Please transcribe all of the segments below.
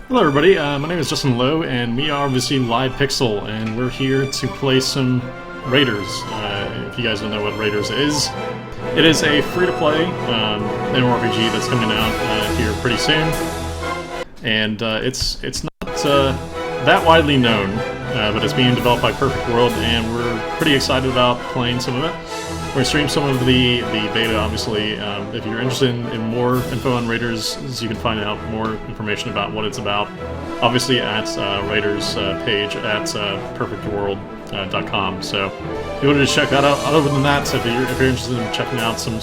Hello everybody, my name is Justin Lowe, and we are obviously Live Pixel, and we're here to play some Raiders. If you guys don't know what Raiders is, it is a free-to-play MMORPG that's coming out here pretty soon, and it's not that widely known, but it's being developed by Perfect World, and we're pretty excited about playing some of it. We're going to stream some of the beta, obviously. If you're interested in more info on RaiderZ, you can find out more information about what it's about, obviously at RaiderZ page at perfectworld.com. So if you wanted to check that out, other than that, if you're interested in checking out some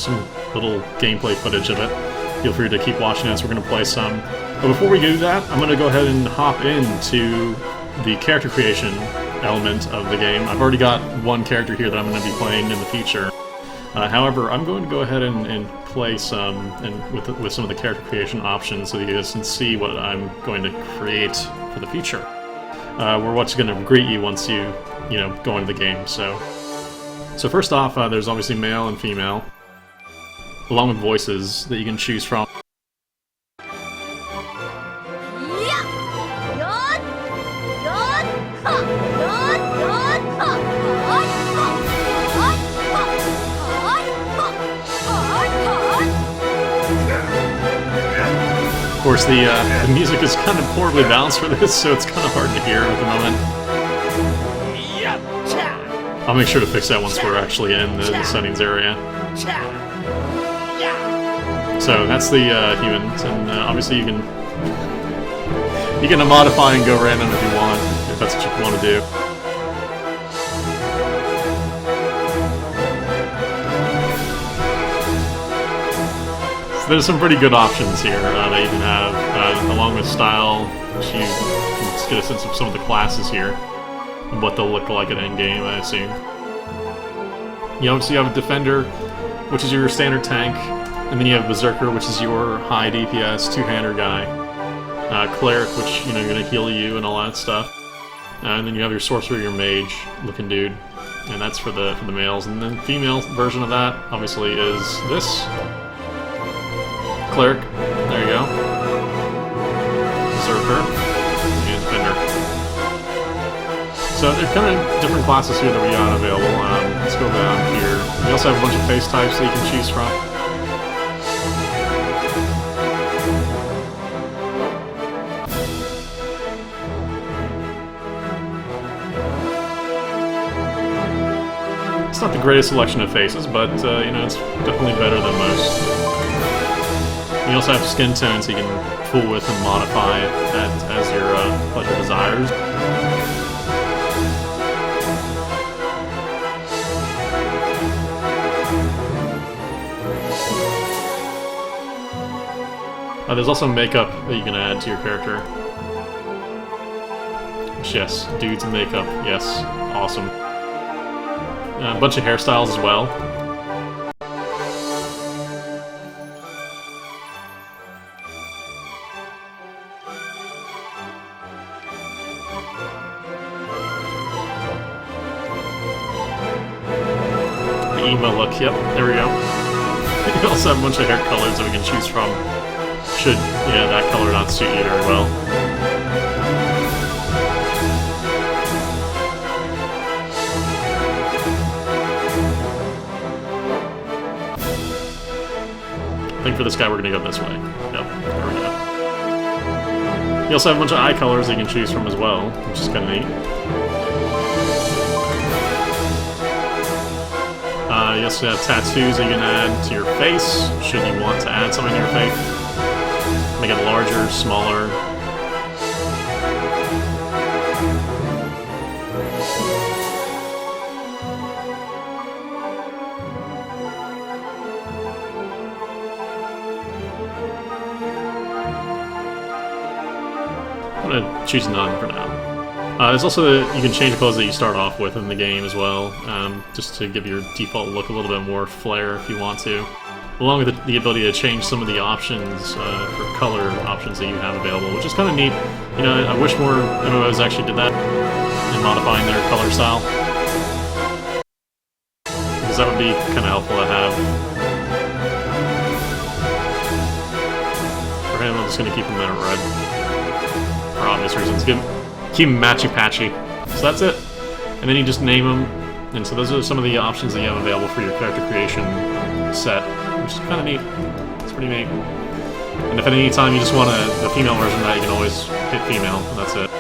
little gameplay footage of it, feel free to keep watching as we're going to play some. But before we do that, I'm going to go ahead and hop into the character creation element of the game. I've already got one character here that I'm going to be playing in the future. However, I'm going to go ahead and play some with some of the character creation options so you guys can see what I'm going to create for the future. Or what's going to greet you once you go into the game. So first off, there's obviously male and female, along with voices that you can choose from. Of course, the music is kind of poorly balanced for this, so it's kind of hard to hear at the moment. I'll make sure to fix that once we're actually in the settings area. So that's the humans, and obviously you can modify and go random if you want, if that's what you want to do. There's some pretty good options here that you can have, along with style, which you can just get a sense of some of the classes here, and what they'll look like at endgame, I assume. You obviously have a Defender, which is your standard tank, and then you have Berserker, which is your high DPS, two-hander guy. Cleric, which, you're going to heal you and all that stuff. And then you have your Sorcerer, your mage-looking dude, and that's for the males. And then the female version of that, obviously, is this. Cleric, there you go. Berserker, and Defender. So there are kind of different classes here that we got available. Let's go down here. We also have a bunch of face types that you can choose from. It's not the greatest selection of faces, but it's definitely better than most. You also have skin tones you can fool with and modify as your pleasure desires. There's also makeup that you can add to your character. Yes, dudes and makeup, yes, awesome. A bunch of hairstyles as well. Emo look, yep, there we go. You also have a bunch of hair colors that we can choose from. Should, that color not suit you very well. I think for this guy we're gonna go this way. Yep, there we go. You also have a bunch of eye colors that you can choose from as well, which is kind of neat. You also have tattoos that you can add to your face, should you want to add something to your face. Make it larger, smaller. I'm going to choose none for now. There's also you can change the clothes that you start off with in the game as well, just to give your default look a little bit more flair if you want to. Along with the ability to change some of the options for color options that you have available, which is kind of neat. I wish more MMOs actually did that in modifying their color style, because that would be kind of helpful to have. For him, I'm just going to keep him in red. obvious reasons. Keep them matchy-patchy. So that's it. And then you just name them. And so those are some of the options that you have available for your character creation set, which is kind of neat. It's pretty neat. And if at any time you just want the female version of that, you can always hit female, and that's it.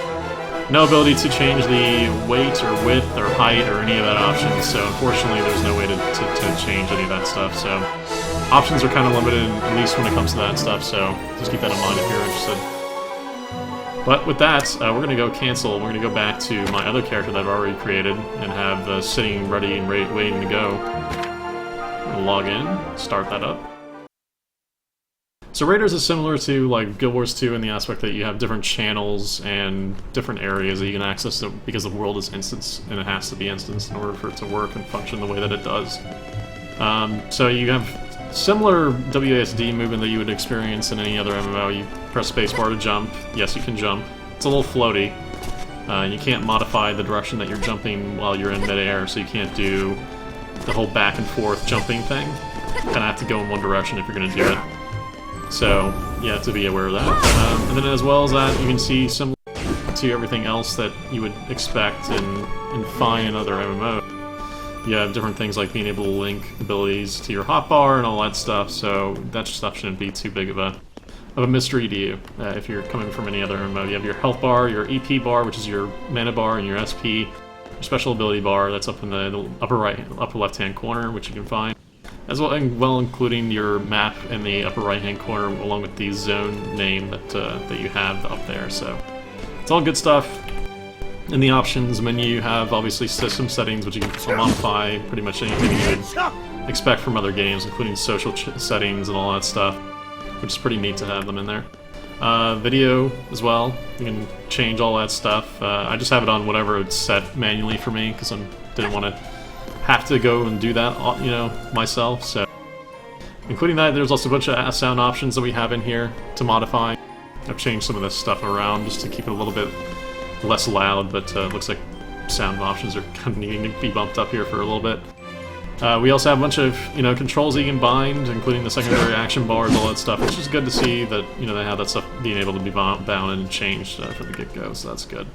No ability to change the weight or width or height or any of that options, so unfortunately there's no way to change any of that stuff, so options are kind of limited, at least when it comes to that stuff, so just keep that in mind if you're interested. But with that, we're going to go cancel. We're going to go back to my other character that I've already created and have sitting ready and waiting to go. Log in, start that up. So RaiderZ is similar to like Guild Wars 2 in the aspect that you have different channels and different areas that you can access because the world is instance, and it has to be instance in order for it to work and function the way that it does. So you have similar WASD movement that you would experience in any other MMO. You press spacebar to jump. Yes, you can jump. It's a little floaty. You can't modify the direction that you're jumping while you're in midair, so you can't do the whole back and forth jumping thing. You kind of have to go in one direction if you're going to do it. So you have to be aware of that. And then as well as that, you can see similar to everything else that you would expect and find in other MMOs. You have different things like being able to link abilities to your hotbar and all that stuff, so that stuff shouldn't be too big of a mystery to you if you're coming from any other MMO. You have your health bar, your EP bar, which is your mana bar, and your SP, your special ability bar, that's up in the upper left-hand corner, which you can find. As well, including your map in the upper right-hand corner, along with the zone name that you have up there. So it's all good stuff. In the options menu, you have obviously system settings, which you can modify pretty much anything you would expect from other games, including social settings and all that stuff, which is pretty neat to have them in there. Video as well. You can change all that stuff. I just have it on whatever it's set manually for me because I didn't want to have to go and do that, you know, myself, so. Including that, there's also a bunch of sound options that we have in here to modify. I've changed some of this stuff around just to keep it a little bit less loud, but looks like sound options are kind of needing to be bumped up here for a little bit. We also have a bunch of, you know, controls that you can bind, including the secondary action bars, all that stuff. It's just good to see that, you know, they have that stuff being able to be bound and changed from the get-go, so that's good.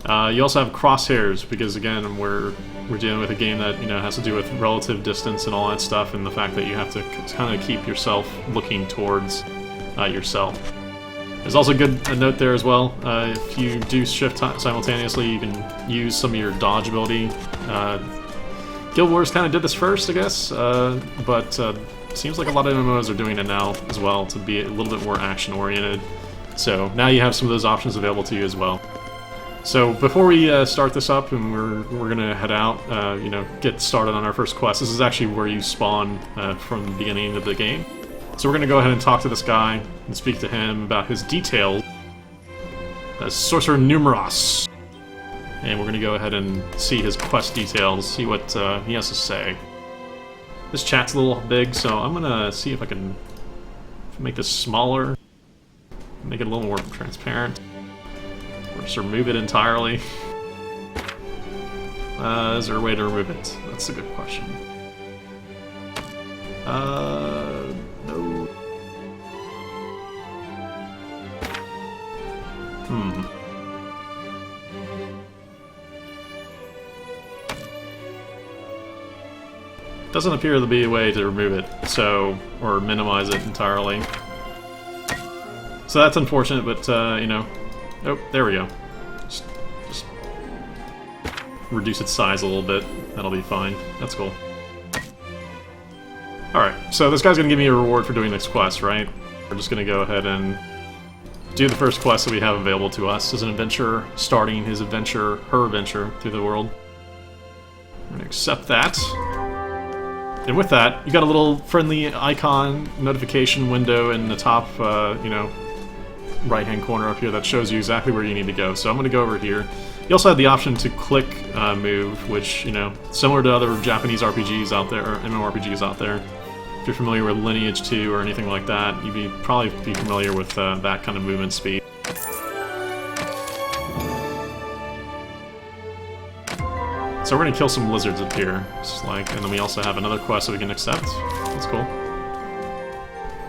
You also have crosshairs, because again, we're dealing with a game that, you know, has to do with relative distance and all that stuff, and the fact that you have to kind of keep yourself looking towards yourself. There's also a note there as well. If you do shift simultaneously, you can use some of your dodge ability. Guild Wars kind of did this first, I guess, but seems like a lot of MMOs are doing it now as well to be a little bit more action-oriented. So now you have some of those options available to you as well. So before we start this up and we're gonna head out, you know, get started on our first quest. This is actually where you spawn from the beginning of the game. So we're gonna go ahead and talk to this guy and speak to him about his details as Sorcerer Numeros. And we're gonna go ahead and see his quest details, see what he has to say. This chat's a little big, so I'm gonna see if I can make this smaller, make it a little more transparent. Or just remove it entirely. Is there a way to remove it? That's a good question. No. Doesn't appear to be a way to remove it, so, or minimize it entirely. So that's unfortunate, but, you know, oh, there we go. Just reduce its size a little bit. That'll be fine. That's cool. Alright, so this guy's gonna give me a reward for doing this quest, right? We're just gonna go ahead and do the first quest that we have available to us as an adventurer, starting his adventure, her adventure, through the world. I'm gonna accept that. And with that, you got a little friendly icon notification window in the top, you know, right-hand corner up here that shows you exactly where you need to go. So I'm going to go over here. You also have the option to click move, which, you know, similar to other Japanese RPGs out there, or MMORPGs out there. If you're familiar with Lineage 2 or anything like that, you'd probably be familiar with that kind of movement speed. So we're going to kill some lizards up here, just like, and then we also have another quest that we can accept. That's cool.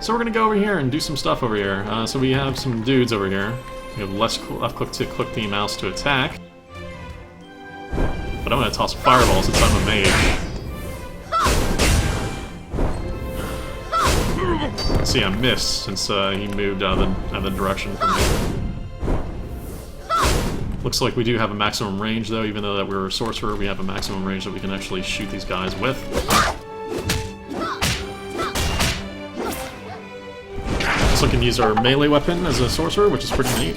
So we're going to go over here and do some stuff over here. So we have some dudes over here. You have left click to click the mouse to attack. But I'm going to toss fireballs since I'm a mage. See, I missed since he moved out of the direction from me. Looks like we do have a maximum range, though. Even though that we're a sorcerer, we have a maximum range that we can actually shoot these guys with. Also can use our melee weapon as a sorcerer, which is pretty neat.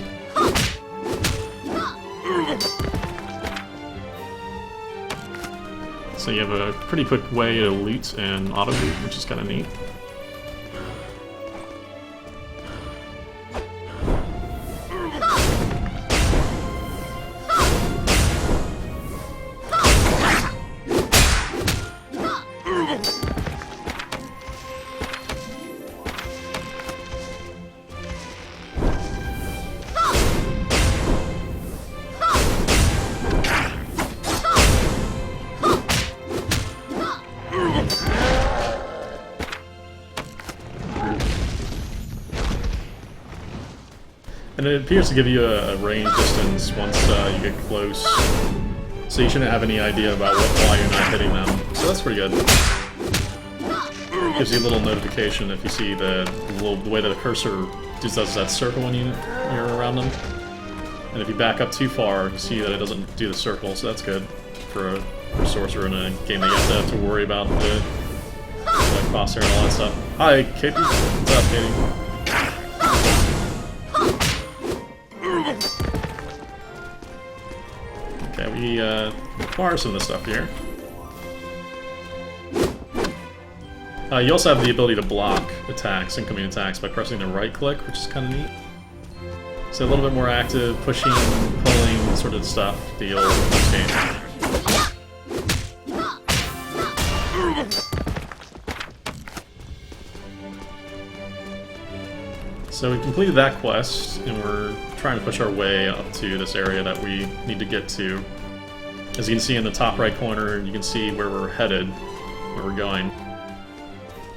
So you have a pretty quick way to loot and auto-loot, which is kind of neat. And it appears to give you a range distance once you get close. So you shouldn't have any idea about why you're not hitting them. So that's pretty good. Gives you a little notification if you see the way that the cursor does that circle when you're around them. And if you back up too far, you see that it doesn't do the circle, so that's good for a sorcerer in a game that you have to worry about the crosshair and all that stuff. Hi, Katie. What's up, Katie? Okay, we acquire some of this stuff here. You also have the ability to block attacks, incoming attacks, by pressing the right click, which is kind of neat. So a little bit more active, pushing, pulling sort of stuff deal in this game. So we completed that quest, and we're trying to push our way up to this area that we need to get to. As you can see in the top right corner, you can see where we're headed, where we're going.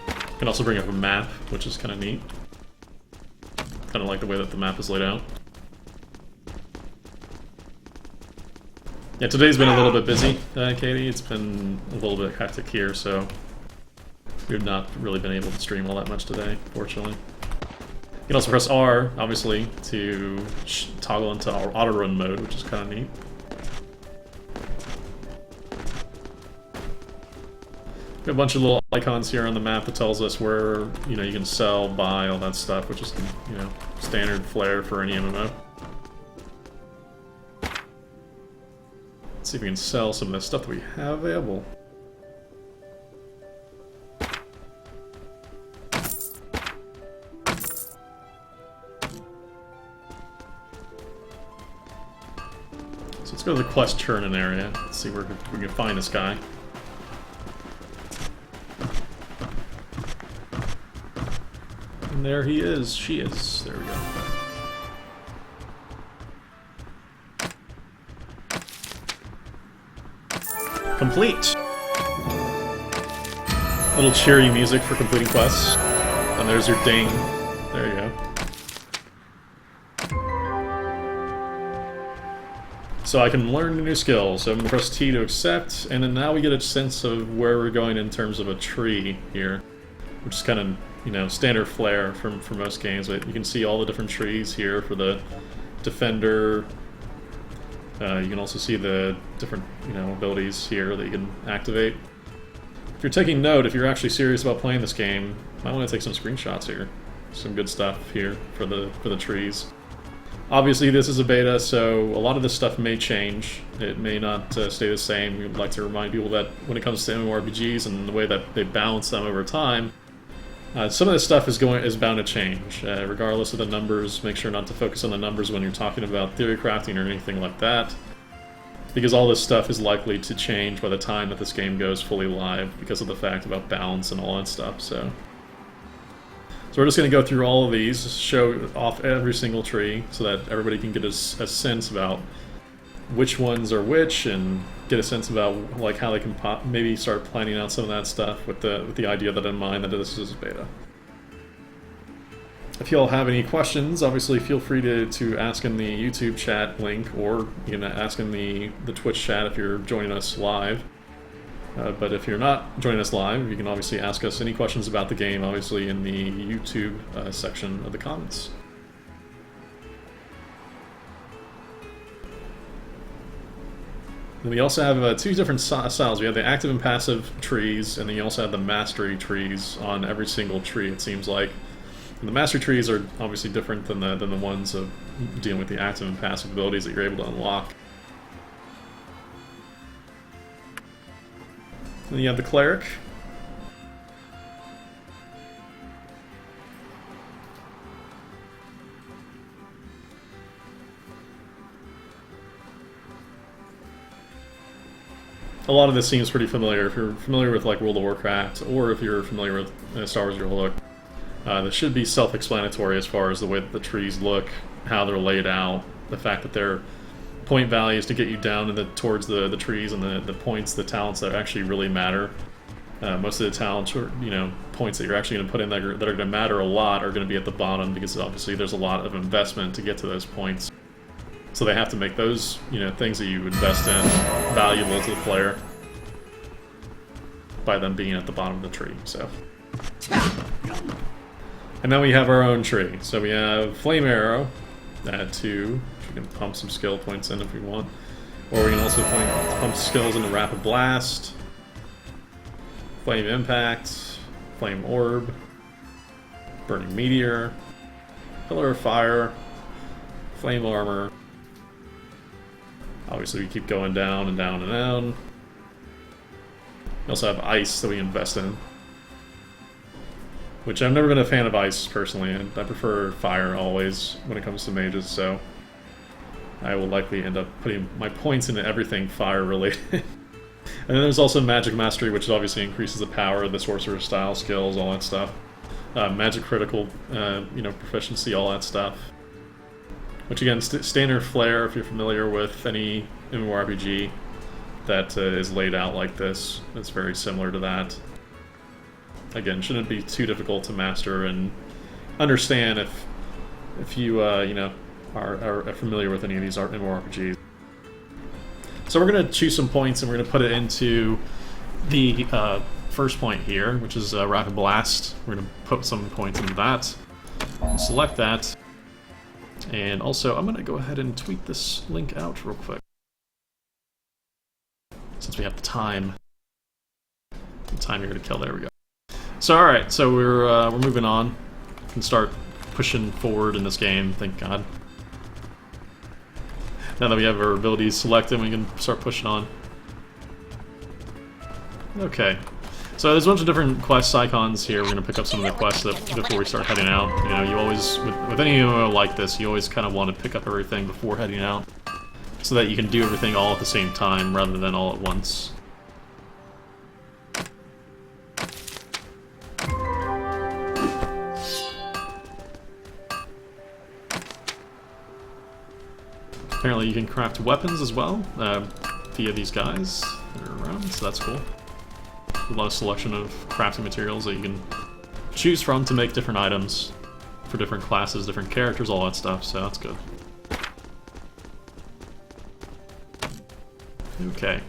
You can also bring up a map, which is kind of neat. Kind of like the way that the map is laid out. Yeah, today's been a little bit busy, Katie. It's been a little bit hectic here, so we've not really been able to stream all that much today, fortunately. You can also press R, obviously, to toggle into our auto-run mode, which is kind of neat. We have a bunch of little icons here on the map that tells us where, you can sell, buy, all that stuff, which is, standard flair for any MMO. Let's see if we can sell some of the stuff that we have available. So let's go to the quest turn-in area. Let's see where we can find this guy. And there he is. She is. There we go. Complete! Little cheery music for completing quests. And there's your ding. There you go. So I can learn a new skill. So I'm going to press T to accept, and then now we get a sense of where we're going in terms of a tree here. Which is kind of, standard flair for most games. But you can see all the different trees here for the defender. You can also see the different, abilities here that you can activate. If you're taking note, if you're actually serious about playing this game, you might want to take some screenshots here. Some good stuff here for the trees. Obviously, this is a beta, so a lot of this stuff may change. It may not stay the same. We would like to remind people that when it comes to MMORPGs and the way that they balance them over time, some of this stuff is bound to change. Regardless of the numbers, make sure not to focus on the numbers when you're talking about theory crafting or anything like that, because all this stuff is likely to change by the time that this game goes fully live because of the fact about balance and all that stuff. So we're just going to go through all of these, show off every single tree so that everybody can get a sense about which ones are which, and get a sense about how they can maybe start planning out some of that stuff with the idea that in mind that this is beta. If you all have any questions, obviously feel free to ask in the YouTube chat link, or you can ask in the Twitch chat if you're joining us live. But if you're not joining us live, you can obviously ask us any questions about the game, obviously in the YouTube section of the comments. And we also have two different styles. We have the active and passive trees, and then you also have the mastery trees on every single tree, it seems like. And the mastery trees are obviously different than the ones of dealing with the active and passive abilities that you're able to unlock. Then you have the cleric. A lot of this seems pretty familiar. If you're familiar with like World of Warcraft, or if you're familiar with Star Wars Heroic, this should be self-explanatory as far as the way that the trees look, how they're laid out, the fact that they're point values to get you down towards the trees, and the points, the talents that actually really matter. Most of the talents, or points that you're actually going to put in that are going to matter a lot, are going to be at the bottom, because obviously there's a lot of investment to get to those points. So they have to make those things that you invest in valuable to the player by them being at the bottom of the tree. So. And then we have our own tree. So we have Flame Arrow at 2. We can pump some skill points in if we want. Or we can also pump skills into Rapid Blast, Flame Impact, Flame Orb, Burning Meteor, Pillar of Fire, Flame Armor. Obviously we keep going down and down and down. We also have Ice that we invest in, which I've never been a fan of Ice, personally, and I prefer Fire always when it comes to mages, so I will likely end up putting my points into everything Fire-related. And then there's also Magic Mastery, which obviously increases the power of the Sorcerer style skills, all that stuff. Magic Critical, proficiency, all that stuff. Which again, Standard Flare, if you're familiar with any MMORPG that is laid out like this, it's very similar to that. Again, shouldn't be too difficult to master and understand if you are familiar with any of these MMORPGs. So we're going to choose some points and we're going to put it into the first point here, which is Rapid Blast. We're going to put some points into that. Select that. And also, I'm going to go ahead and tweet this link out real quick, since we have the time here to kill. There we go. So alright, so we're moving on. We can start pushing forward in this game, thank God. Now that we have our abilities selected, we can start pushing on. Okay. So there's a bunch of different quest icons here. We're going to pick up some of the quests before we start heading out. You always, with any MMO like this, you always kind of want to pick up everything before heading out, so that you can do everything all at the same time, rather than all at once. Apparently you can craft weapons as well, via these guys that are around, so that's cool. A lot of selection of crafting materials that you can choose from to make different items for different classes, different characters, all that stuff, so that's good. Okay.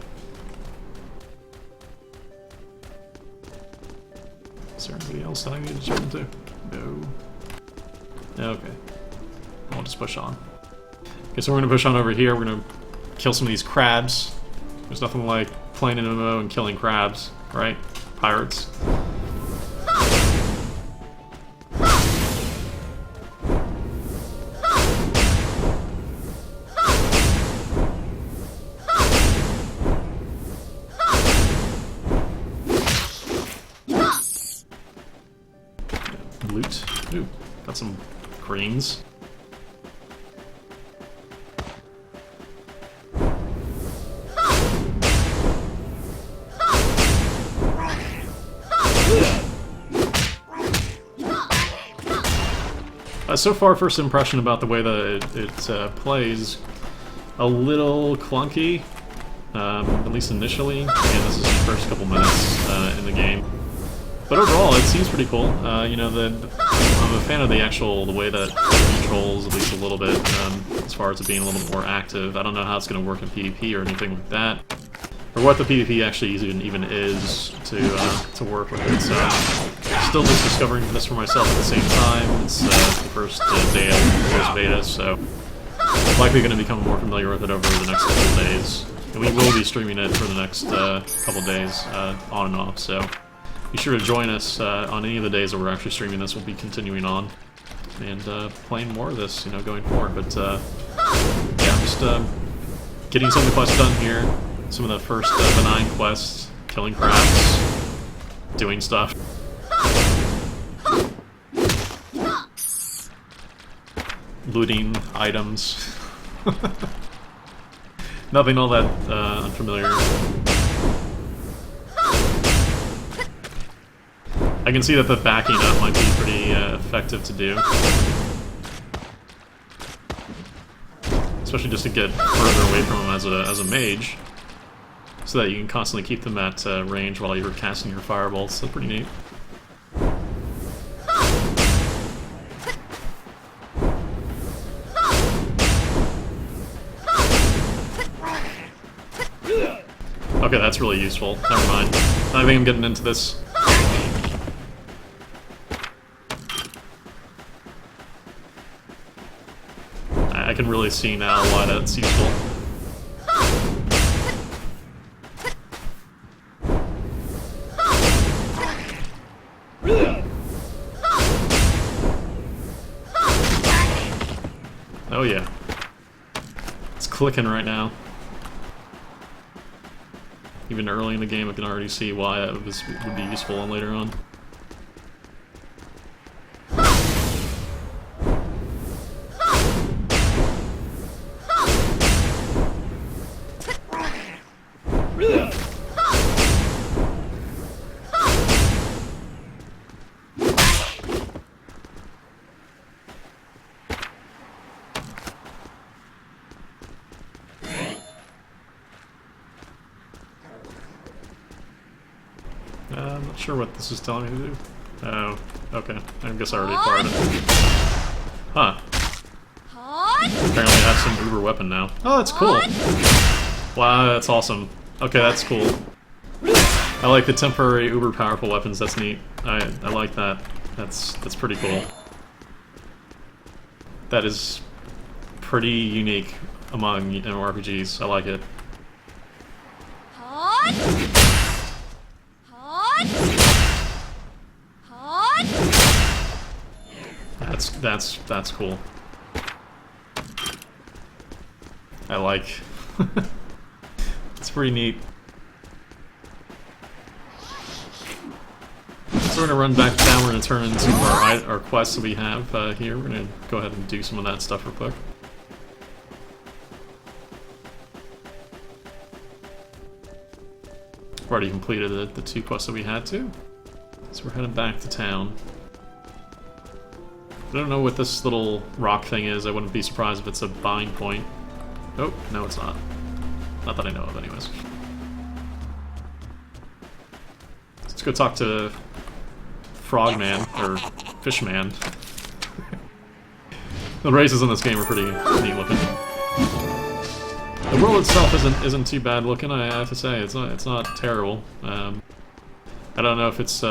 Is there anybody else that I need to turn to? No. Okay. I'll just push on. Okay, so we're going to push on over here. We're going to kill some of these crabs. There's nothing like playing an MMO and killing crabs, right? Pirates. Loot. Ooh, got some greens. So far, first impression about the way that it plays, a little clunky, at least initially. Again, this is the first couple minutes in the game. But overall, it seems pretty cool. The I'm a fan of the way that it controls, at least a little bit, as far as it being a little bit more active. I don't know how it's going to work in PvP or anything like that, or what the PvP actually even is to work with it. So still just discovering this for myself at the same time. It's the first day of the first beta, so likely going to become more familiar with it over the next couple of days. And we will be streaming it for the next couple of days, on and off, so be sure to join us on any of the days that we're actually streaming this. We'll be continuing on and playing more of this, going forward. But yeah, I'm just getting some of the quests done here. Some of the first benign quests, killing crabs, doing stuff. Looting items. Nothing all that unfamiliar. I can see that the backing up might be pretty effective to do. Especially just to get further away from them as a mage. So that you can constantly keep them at range while you're casting your firebolts. That's pretty neat. Okay, that's really useful. Never mind. I think I'm getting into this. I can really see now why that's useful. Oh yeah. It's clicking right now. Even early in the game I can already see why it would be useful later on. I'm not sure what this is telling me to do. Oh, okay. I guess I already fired it. Huh. Apparently I have some uber weapon now. Oh, that's cool. Wow, that's awesome. Okay, that's cool. I like the temporary uber powerful weapons. That's neat. I like that. That's pretty cool. That is pretty unique among MMORPGs. I like it. That's cool. I like. It's pretty neat. So we're gonna run back down. We're gonna turn into our quests that we have here. We're gonna go ahead and do some of that stuff real quick. We've already completed the 2 quests that we had to. So we're heading back to town. I don't know what this little rock thing is. I wouldn't be surprised if it's a bind point. Oh, no it's not. Not that I know of anyways. Let's go talk to Frogman, or Fishman. The races in this game are pretty neat looking. The world itself isn't too bad looking, I have to say. It's not terrible. I don't know if it's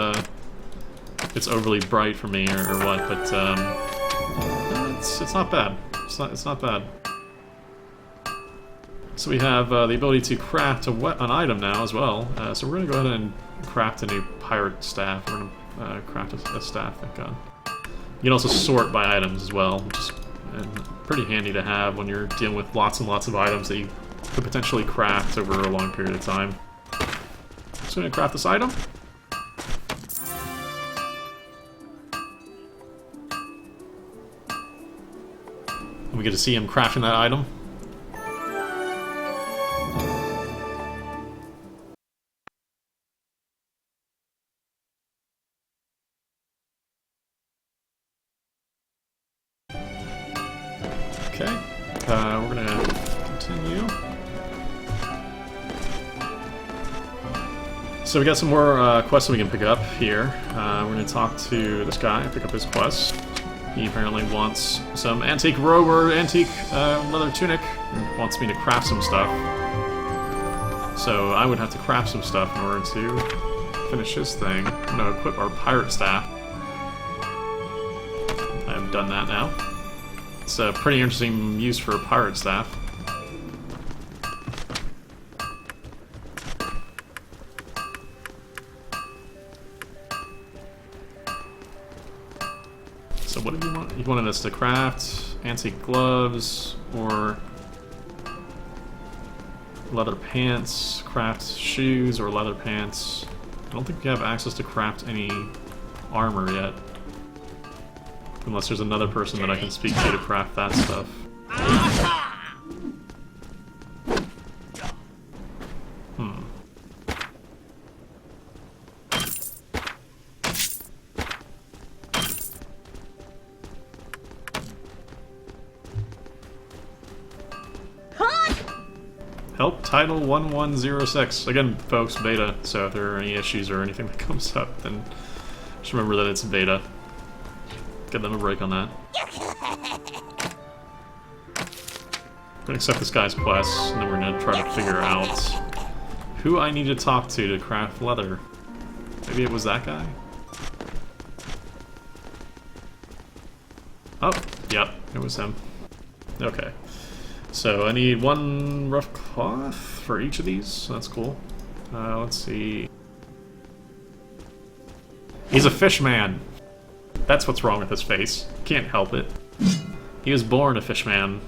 overly bright for me or what, but it's not bad. It's not bad. So we have the ability to craft an item now as well. So we're gonna go ahead and craft a new pirate staff. We're gonna craft a staff, thank God. You can also sort by items as well, which is pretty handy to have when you're dealing with lots and lots of items that you could potentially craft over a long period of time. So I'm gonna craft this item. And we get to see him crafting that item. Okay, we're gonna continue. So we got some more quests we can pick up here. We're going to talk to this guy, pick up his quest. He apparently wants some antique robe or antique leather tunic, and wants me to craft some stuff. So I would have to craft some stuff in order to finish his thing. I'm going to equip our pirate staff. I've done that now. It's a pretty interesting use for a pirate staff. So what did you want? You wanted us to craft antique gloves or leather pants, craft shoes or leather pants. I don't think we have access to craft any armor yet. Unless there's another person that I can speak to craft that stuff. Help Title 1106. Again, folks, beta, so if there are any issues or anything that comes up, then just remember that it's beta. Give them a break on that. I'm gonna accept this guy's quest, and then we're gonna try to figure out who I need to talk to craft leather. Maybe it was that guy? Oh, yep, it was him. Okay. So I need one rough cloth for each of these. That's cool. Let's see. He's a fish man. That's what's wrong with his face. Can't help it. He was born a fish man.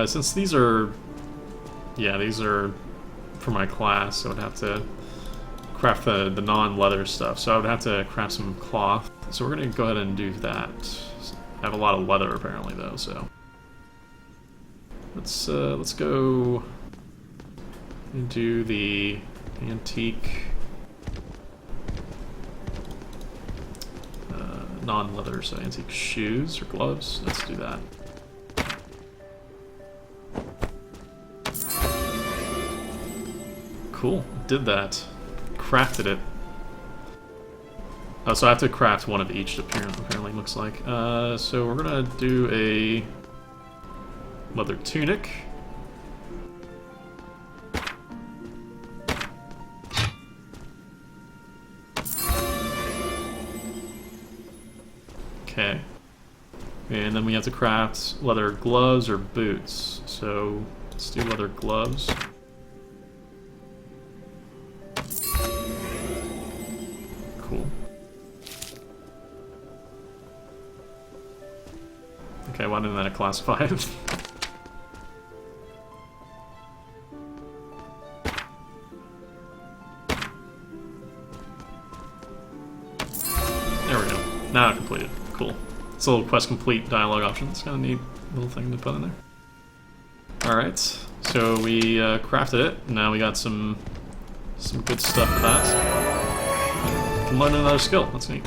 Since these are... Yeah, these are for my class, so I would have to craft the non-leather stuff. So I would have to craft some cloth. So we're going to go ahead and do that. I have a lot of leather apparently though, so... Let's go and do the antique non-leather, so antique shoes or gloves. Let's do that. Cool, did that. Crafted it. Oh, so I have to craft one of each, apparently looks like. So we're gonna do a leather tunic. Okay. And then we have to craft leather gloves or boots. So let's do leather gloves. Cool. Okay, why didn't that classify it? There we go. Now completed. Cool. It's a little quest complete dialogue option. It's kind of neat little thing to put in there. Alright, so we crafted it. Now we got some good stuff for that. Can learn another skill. That's neat.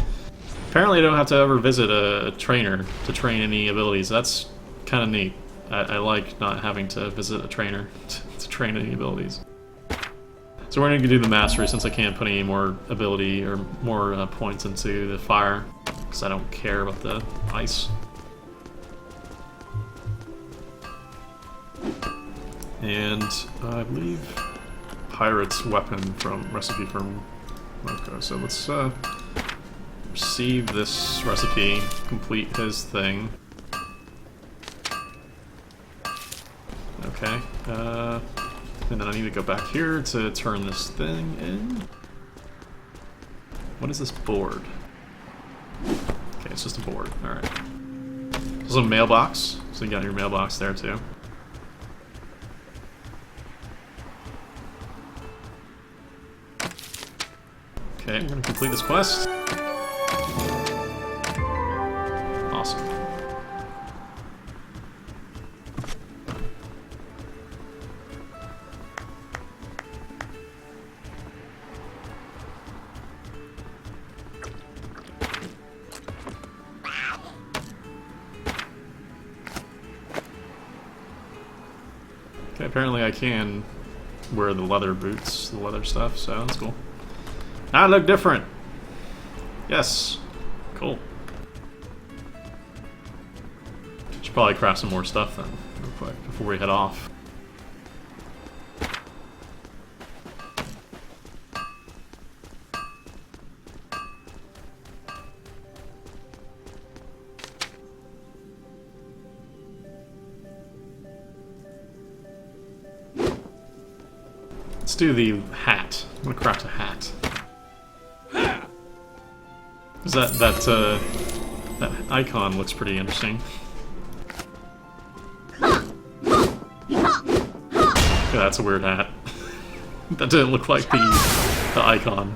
Apparently I don't have to ever visit a trainer to train any abilities. That's kind of neat. I like not having to visit a trainer to train any abilities. So we're going to do the mastery since I can't put any more ability or more points into the fire because I don't care about the ice. And I believe pirate's weapon from recipe from Moko. So let's receive this recipe, complete his thing. Okay, and then I need to go back here to turn this thing in. What is this board? Okay, it's just a board, alright. There's a mailbox, so you got your mailbox there too. Okay, we're gonna complete this quest. Awesome. Okay, apparently I can wear the leather boots, the leather stuff, so that's cool. I look different! Yes! Cool. Should probably craft some more stuff then, real quick, before we head off. Let's do the hat. I'm gonna craft a hat. Cause that icon looks pretty interesting. Yeah, that's a weird hat. That didn't look like the icon.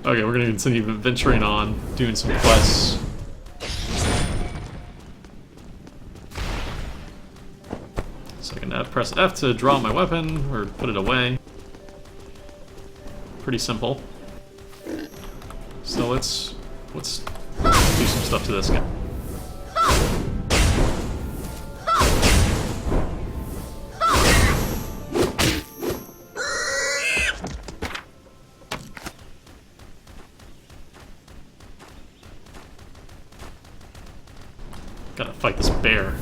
Okay, we're gonna continue venturing on, doing some quests. So I can press F to draw my weapon, or put it away. Pretty simple. So let's do some stuff to this guy. Gotta fight this bear.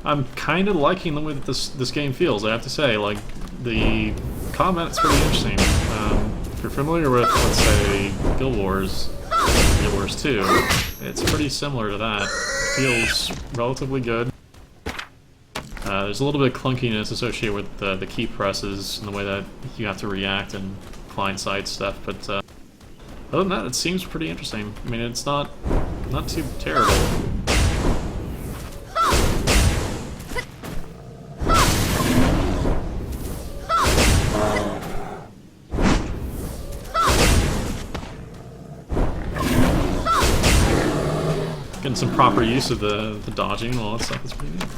I'm kind of liking the way that this game feels, I have to say. Like, the combat's pretty interesting. If you're familiar with, let's say, Guild Wars 2, it's pretty similar to that. It feels relatively good. There's a little bit of clunkiness associated with the key presses and the way that you have to react and client-side stuff, but other than that, it seems pretty interesting. I mean, it's not too terrible. Getting some proper use of the dodging and all that stuff is pretty good.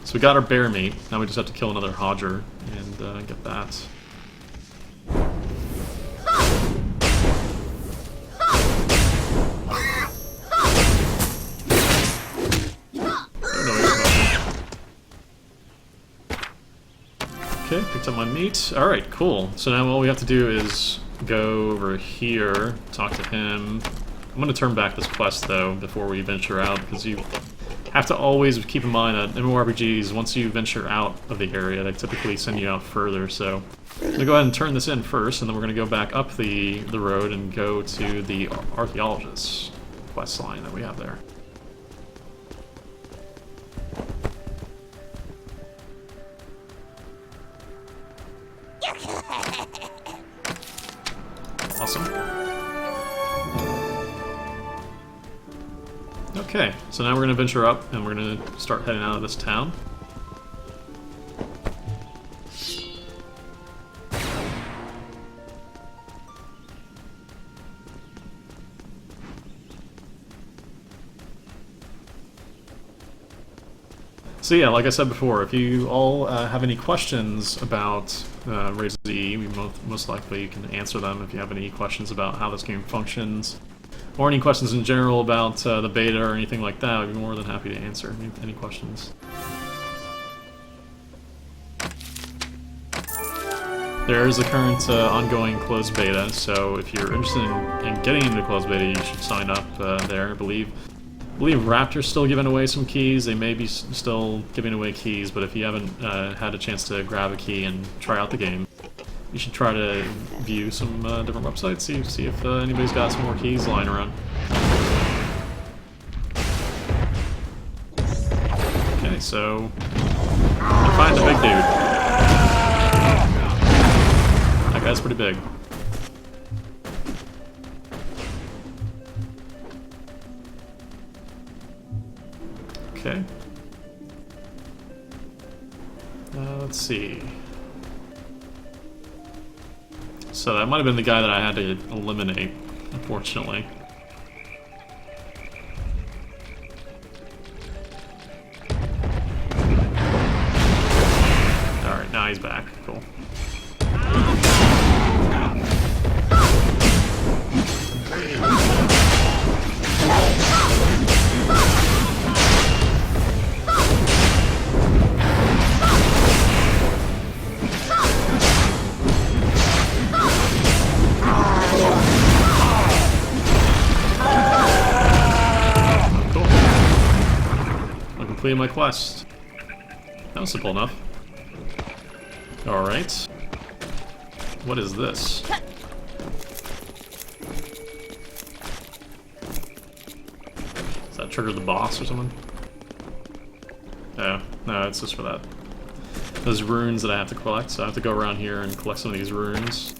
So we got our bear meat, now we just have to kill another Hodger and get that. Okay, picked up my meat. Alright, cool. So now all we have to do is go over here, talk to him. I'm going to turn back this quest, though, before we venture out, because you have to always keep in mind that MMORPGs, once you venture out of the area, they typically send you out further, so I'm going to go ahead and turn this in first, and then we're going to go back up the road and go to the Archaeologist quest line that we have there. Awesome. Okay, so now we're going to venture up and we're going to start heading out of this town. So yeah, like I said before, if you all have any questions about RaiderZ, we most likely can answer them. If you have any questions about how this game functions, or any questions in general about the beta or anything like that, I'd be more than happy to answer any questions. There is a current ongoing closed beta, so if you're interested in getting into closed beta, you should sign up there. I believe Raptor's still giving away some keys. They may be still giving away keys, but if you haven't had a chance to grab a key and try out the game, you should try to view some different websites, see if anybody's got some more keys lying around. Okay, so you find the big dude. That guy's pretty big. Okay. Let's see. So that might have been the guy that I had to eliminate, unfortunately. completed my quest. That was simple enough. Alright. What is this? Does that trigger the boss or something? No, it's just for that. Those runes that I have to collect, so I have to go around here and collect some of these runes.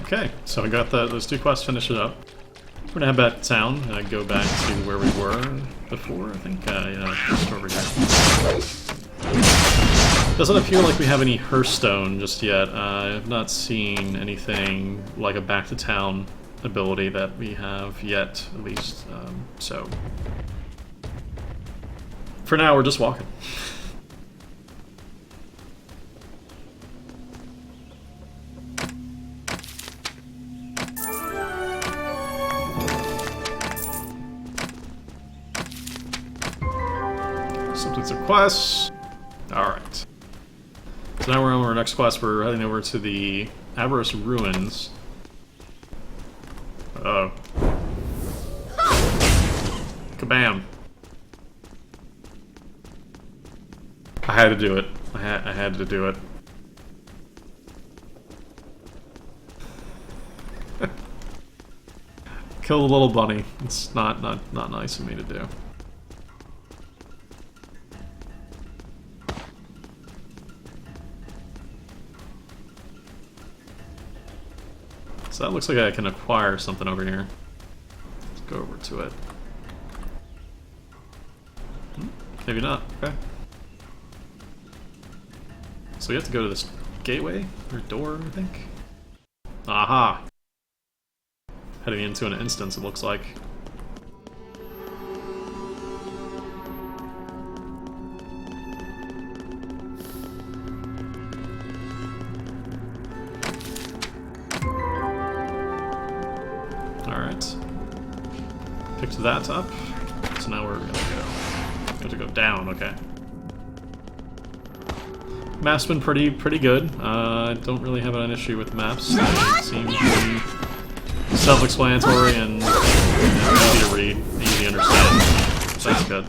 Okay, so I got those two quests finished up. We're gonna head back to town and go back to where we were before, I think. Yeah, just over here. Doesn't appear like we have any Hearthstone just yet. I have not seen anything like a back to town ability that we have yet, at least. So, for now, we're just walking. Quests. Alright. So now we're on our next quest. We're heading over to the Avarice Ruins. Uh-oh. Kabam. I had to do it. I had to do it. Kill the little bunny. It's not nice of me to do. So that looks like I can acquire something over here. Let's go over to it. Maybe not. Okay. So we have to go to this gateway or door, I think. Aha! Heading into an instance, it looks like. Picked that up, so now we're gonna go. Got to go down, okay. Map's been pretty good. I don't really have an issue with maps. They seem pretty self-explanatory and easy to read, easy to understand. So that's good.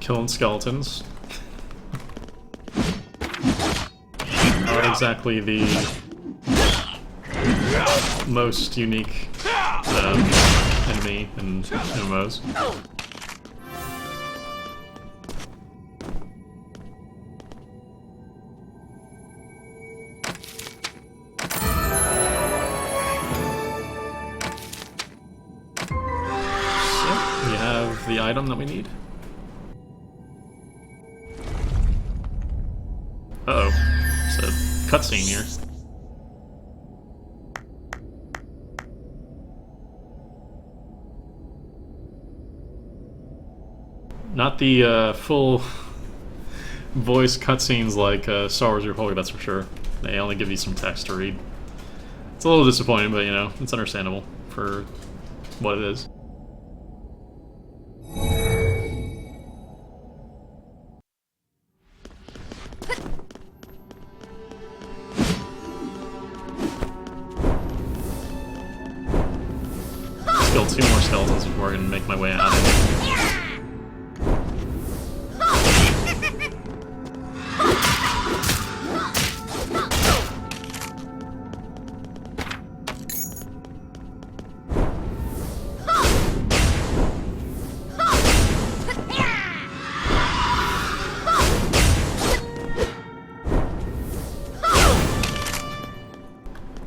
Killing skeletons. Not exactly the most unique enemy in MMOs. So, we have the item that we need. Uh-oh. It's a cutscene here. Not the full voice cutscenes like Star Wars Republic, that's for sure. They only give you some text to read. It's a little disappointing, but you know, it's understandable for what it is. Kill 2 more skeletons before I can make my way out of here.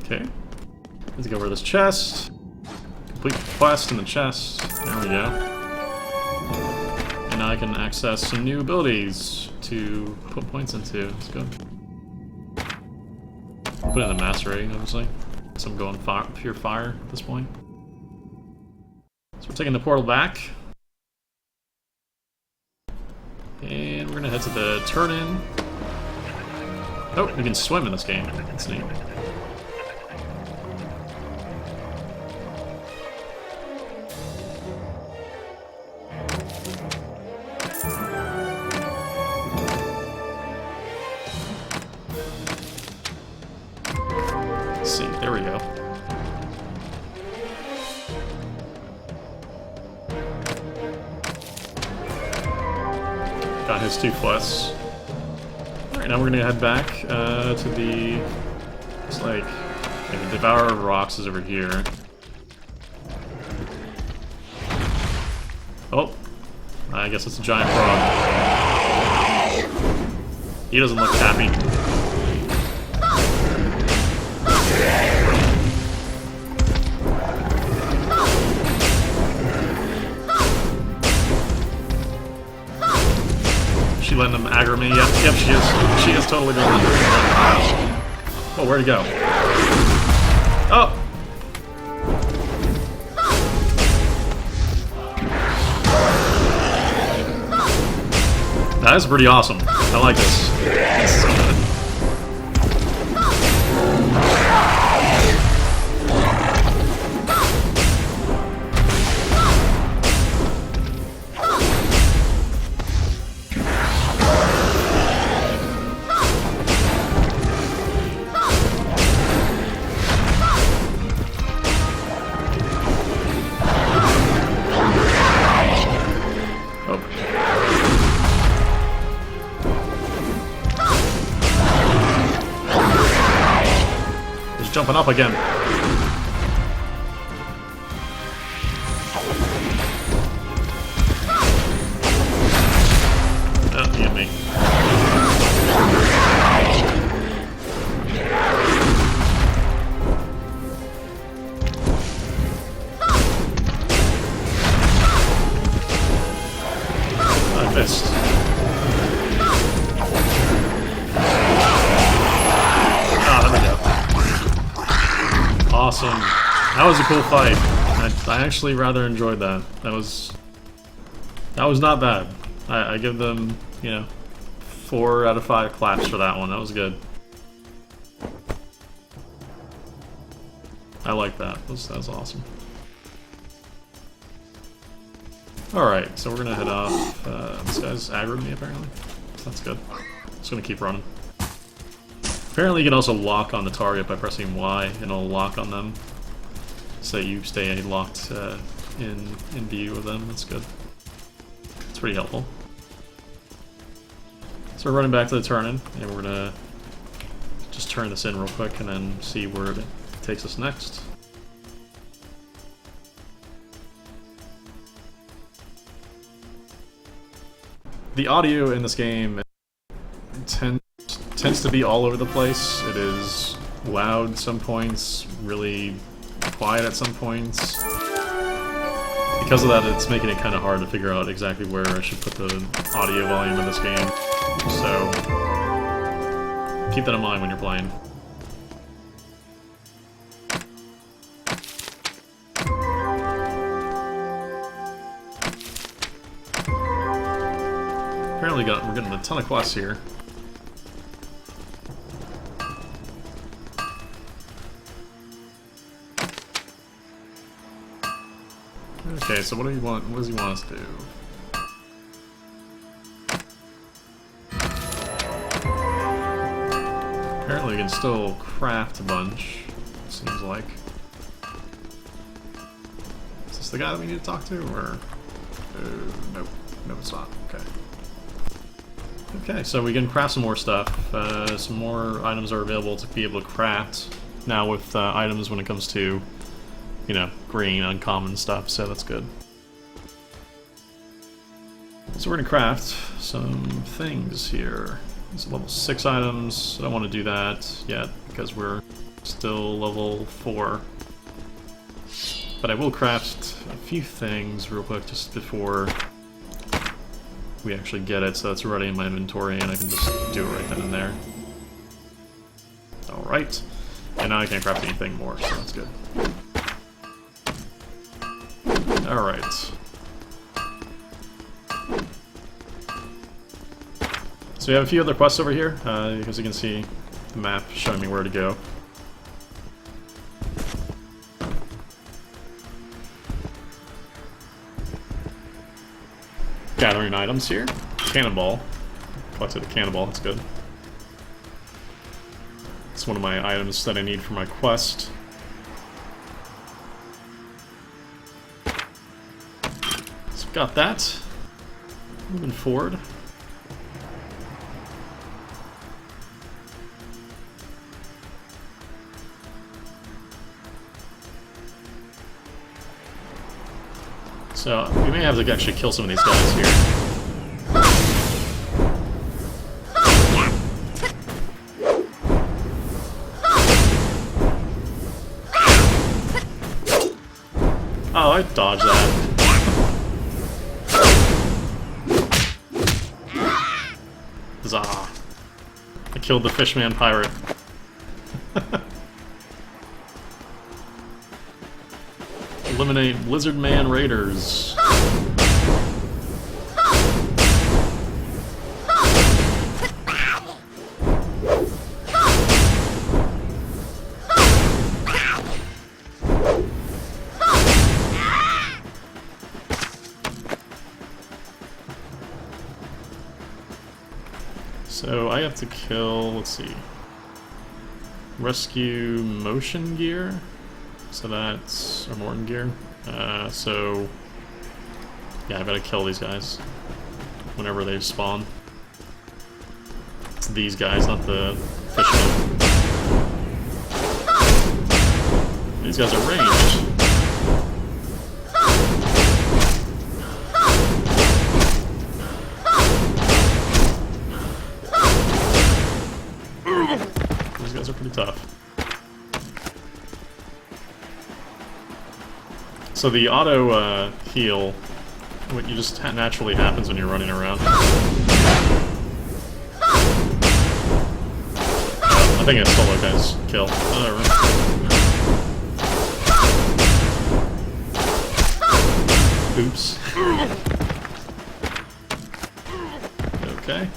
Okay, let's go over this chest. Complete the quest in the chest. There we go. And now I can access some new abilities to put points into. Let's go. Put in the mastery, obviously. So I'm going pure fire at this point. So we're taking the portal back. And we're gonna head to the turn-in. Oh, we can swim in this game. That's neat. See, there we go. Got his 2 quests. Alright, now we're gonna head back to the... It's like... the Devourer of Rocks is over here. Oh! I guess it's a giant frog. He doesn't look happy. She letting him aggro me? Yep, she is. She is totally doing that. Oh, where'd he go? Oh! That is pretty awesome. I like this. This is so good. Jumping up again. Oh, you get me. I missed. Awesome. That was a cool fight. I actually rather enjoyed that. That was not bad. I give them, you know, 4 out of 5 claps for that one. That was good. I like that. That was awesome. Alright, so we're gonna head off. This guy's aggroed me apparently. So that's good. Just gonna keep running. Apparently you can also lock on the target by pressing Y, and it'll lock on them, so that you stay locked in view of them. That's good. It's pretty helpful. So we're running back to the turn-in, and we're gonna just turn this in real quick and then see where it takes us next. The audio in this game tends to be all over the place. It is loud at some points, really quiet at some points. Because of that, it's making it kind of hard to figure out exactly where I should put the audio volume in this game. So keep that in mind when you're playing. we're getting a ton of quests here. Okay, so what do you want? What does he want us to do? Apparently, we can still craft a bunch. Seems like. Is this the guy that we need to talk to, or? Nope. No, it's not. Okay. Okay, so we can craft some more stuff. Some more items are available to be able to craft now with items when it comes to, you know, green, uncommon stuff, so that's good. So we're gonna craft some things here. These are level 6 items. I don't want to do that yet because we're still level 4. But I will craft a few things real quick just before we actually get it, so that's already in my inventory and I can just do it right then and there. Alright. And now I can't craft anything more, so that's good. Alright. So we have a few other quests over here, as you can see the map showing me where to go. Gathering items here. Cannonball. Collected a cannonball, that's good. It's one of my items that I need for my quest. So got that. Moving forward. So, we may have to actually kill some of these guys here. Oh, I dodged that. Huzzah. I killed the fishman pirate. Eliminate Lizard Man Raiders. So I have to kill, let's see, rescue motion gear. So that's our Morton gear. So yeah, I gotta kill these guys whenever they spawn. It's these guys, not the fishermen. These guys are ranged. These guys are pretty tough. So the auto heal, what you just naturally happens when you're running around. I think it's solo guys kill. Oops. Okay.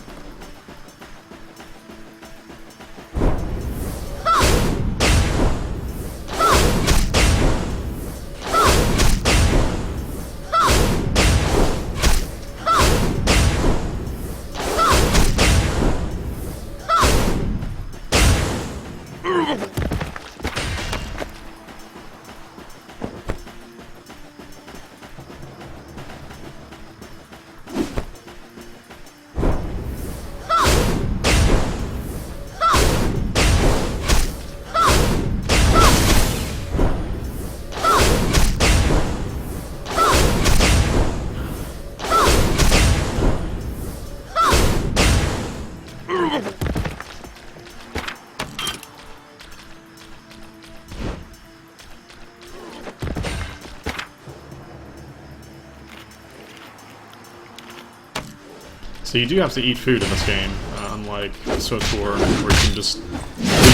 So you do have to eat food in this game, unlike SWTOR, where you can just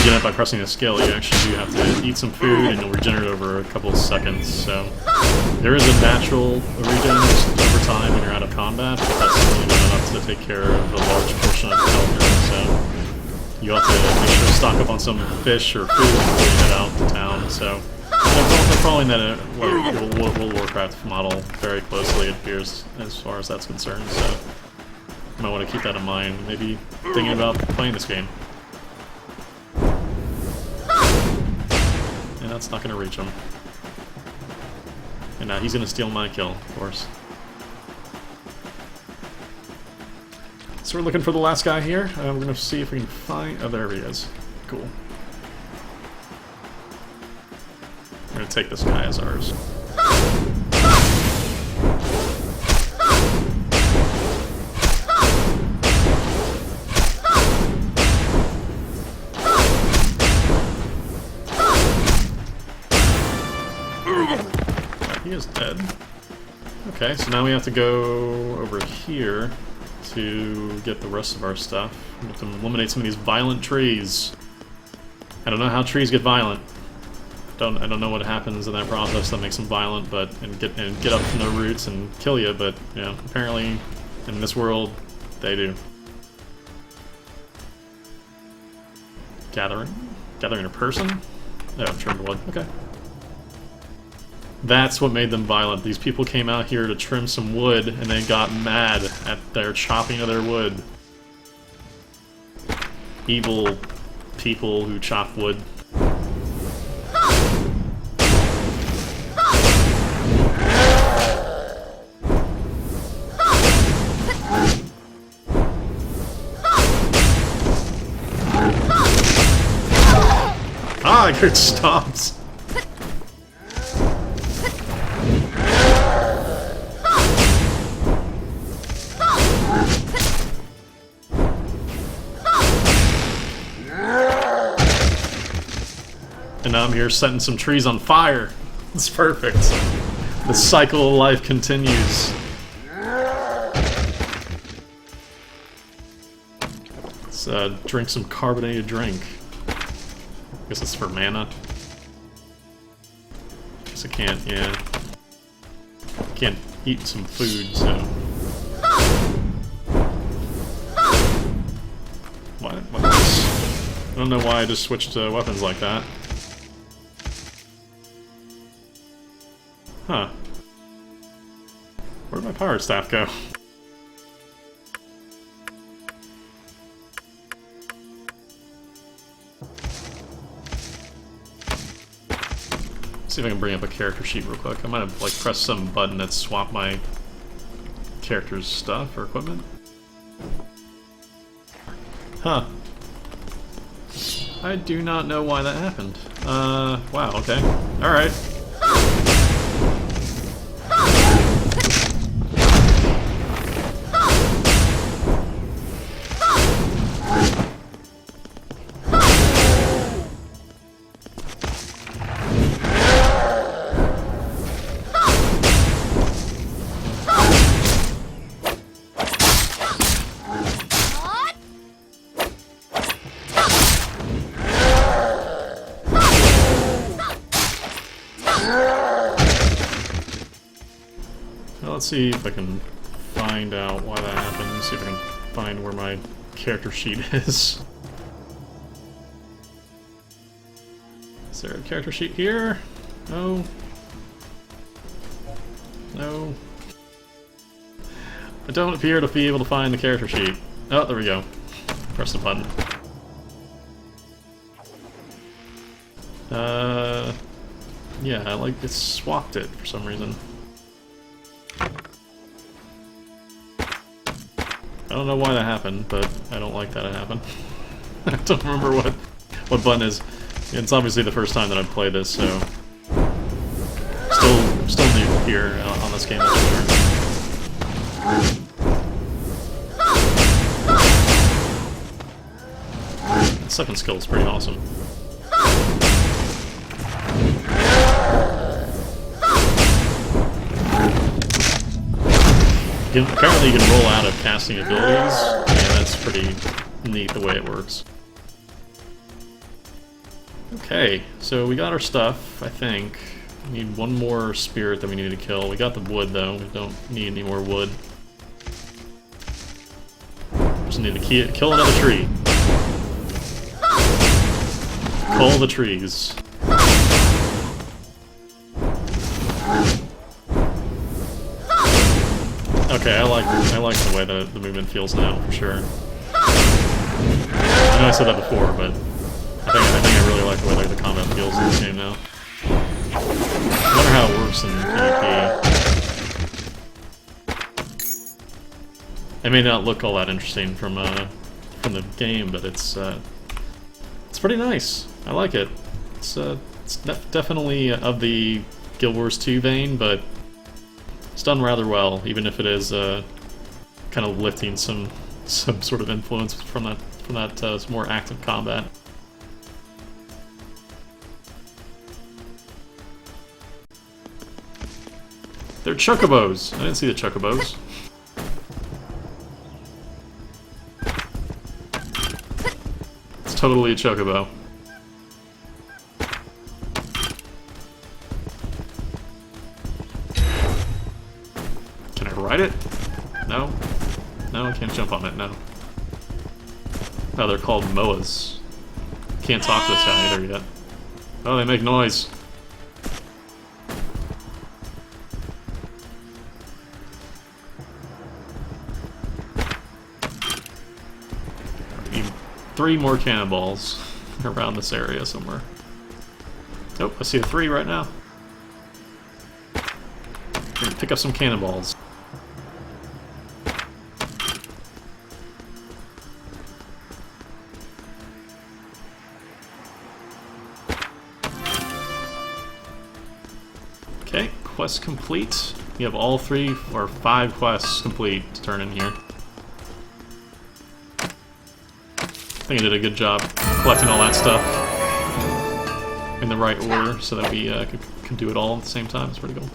get it by pressing a skill, you actually do have to eat some food and you'll regenerate over a couple of seconds, so there is a natural regen over time when you're out of combat, but that's really not enough to take care of a large portion of health, so you have to make sure to stock up on some fish or food before you head out to town, so they're following that World of Warcraft model very closely, it appears, as far as that's concerned, so you might want to keep that in mind, maybe thinking about playing this game. And that's not going to reach him. And now he's going to steal my kill, of course. So we're looking for the last guy here. We're going to see if we can find... Oh, there he is. Cool. We're going to take this guy as ours. He is dead. Okay, so now we have to go over here to get the rest of our stuff. We have to eliminate some of these violent trees. I don't know how trees get violent. I don't know what happens in that process that makes them violent, but and get up from their roots and kill you. But you know, apparently in this world they do. Gathering a person? Oh, trim blood. Okay. That's what made them violent. These people came out here to trim some wood and then got mad at their chopping of their wood. Evil people who chop wood. Ah, I heard stomps. And now I'm here setting some trees on fire. It's perfect. The cycle of life continues. Let's drink some carbonated drink. I guess it's for mana. Guess I can't, yeah. Can't eat some food, so... What? I don't know why I just switched to weapons like that. Huh. Where'd my pirate staff go? See if I can bring up a character sheet real quick. I might have like pressed some button that swapped my character's stuff or equipment. Huh. I do not know why that happened. Wow, okay. Alright. Let's see if I can find out why that happened. See if I can find where my character sheet is. Is there a character sheet here? No. No. I don't appear to be able to find the character sheet. Oh, there we go. Press the button. Yeah, like it swapped it for some reason. I don't know why that happened, but I don't like that it happened. I don't remember what button is. It's obviously the first time that I've played this, so still new here on this game. That's for sure. The second skill is pretty awesome. Apparently you can roll out of casting abilities, and that's pretty neat the way it works. Okay, so we got our stuff, I think. We need one more spirit that we need to kill. We got the wood, though. We don't need any more wood. Just need to kill another tree. Cull the trees. Okay, I like the way the movement feels now, for sure. I know I said that before, but I think I really like the way the combat feels in this game now. I wonder how it works in PvP. It may not look all that interesting from the game, but it's pretty nice. I like it. It's definitely of the Guild Wars 2 vein, but it's done rather well, even if it is kind of lifting some sort of influence from that more active combat. They're chocobos. I didn't see the chocobos. It's totally a chocobo. Can I ride it? No? No, I can't jump on it, no. Oh, they're called moas. Can't talk to this guy either yet. Oh, they make noise. Need 3 more cannonballs around this area somewhere. Oh, I see a 3 right now. Gonna pick up some cannonballs. Okay, quest complete. You have all 3 or 5 quests complete to turn in here. I think I did a good job collecting all that stuff in the right order so that we can do it all at the same time. It's pretty cool.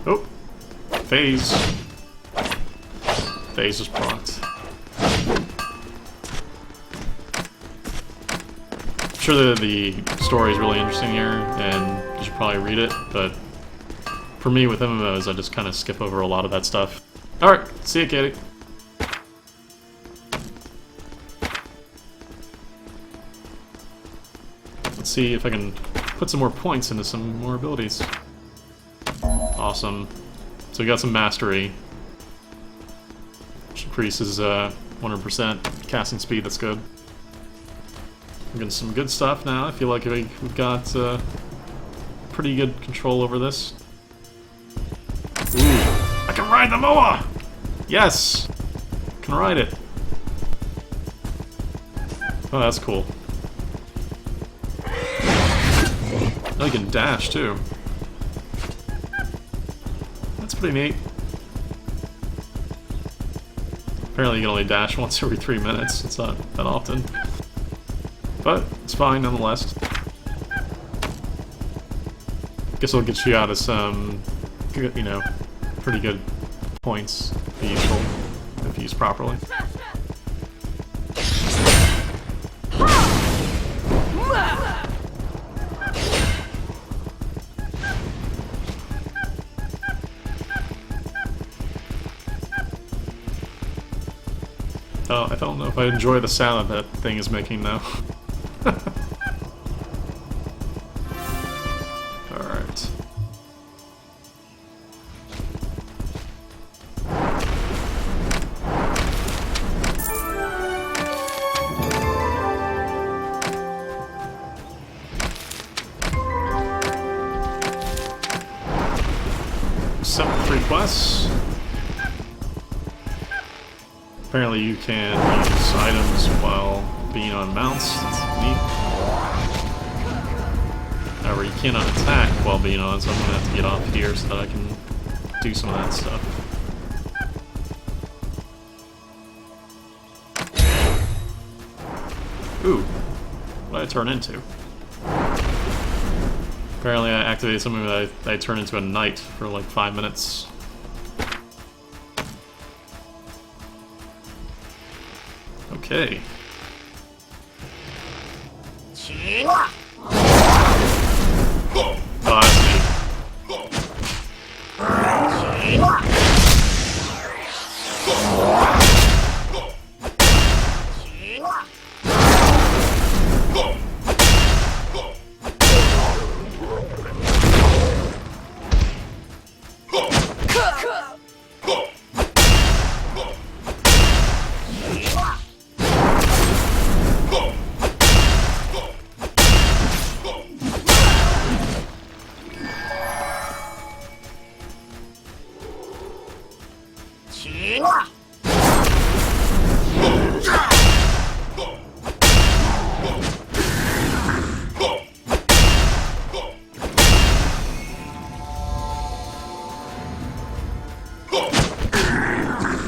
Oh, phase. Phase is procced. I'm sure the story is really interesting here, and you should probably read it, but for me with MMOs, I just kind of skip over a lot of that stuff. Alright, see ya, Katie. Let's see if I can put some more points into some more abilities. Awesome. So we got some mastery. Which increases 100% casting speed, that's good. We're getting some good stuff now. I feel like we've got pretty good control over this. Ooh, I can ride the MOA! Yes! I can ride it. Oh, that's cool. Oh, you can dash too. That's pretty neat. Apparently you can only dash once every 3 minutes. It's not that often. But it's fine nonetheless. Guess it'll get you out of some, you know, pretty good points. Be useful if used properly. Oh, I don't know if I enjoy the sound that thing is making now. Alright. Accept 3 quests. Apparently you can use items while being on mounts. That's neat. However, you cannot attack while being on, so I'm going to have to get off here so that I can do some of that stuff. Ooh, what did I turn into? Apparently I activated something that I turned into a knight for like 5 minutes. Okay. Oh, that's me.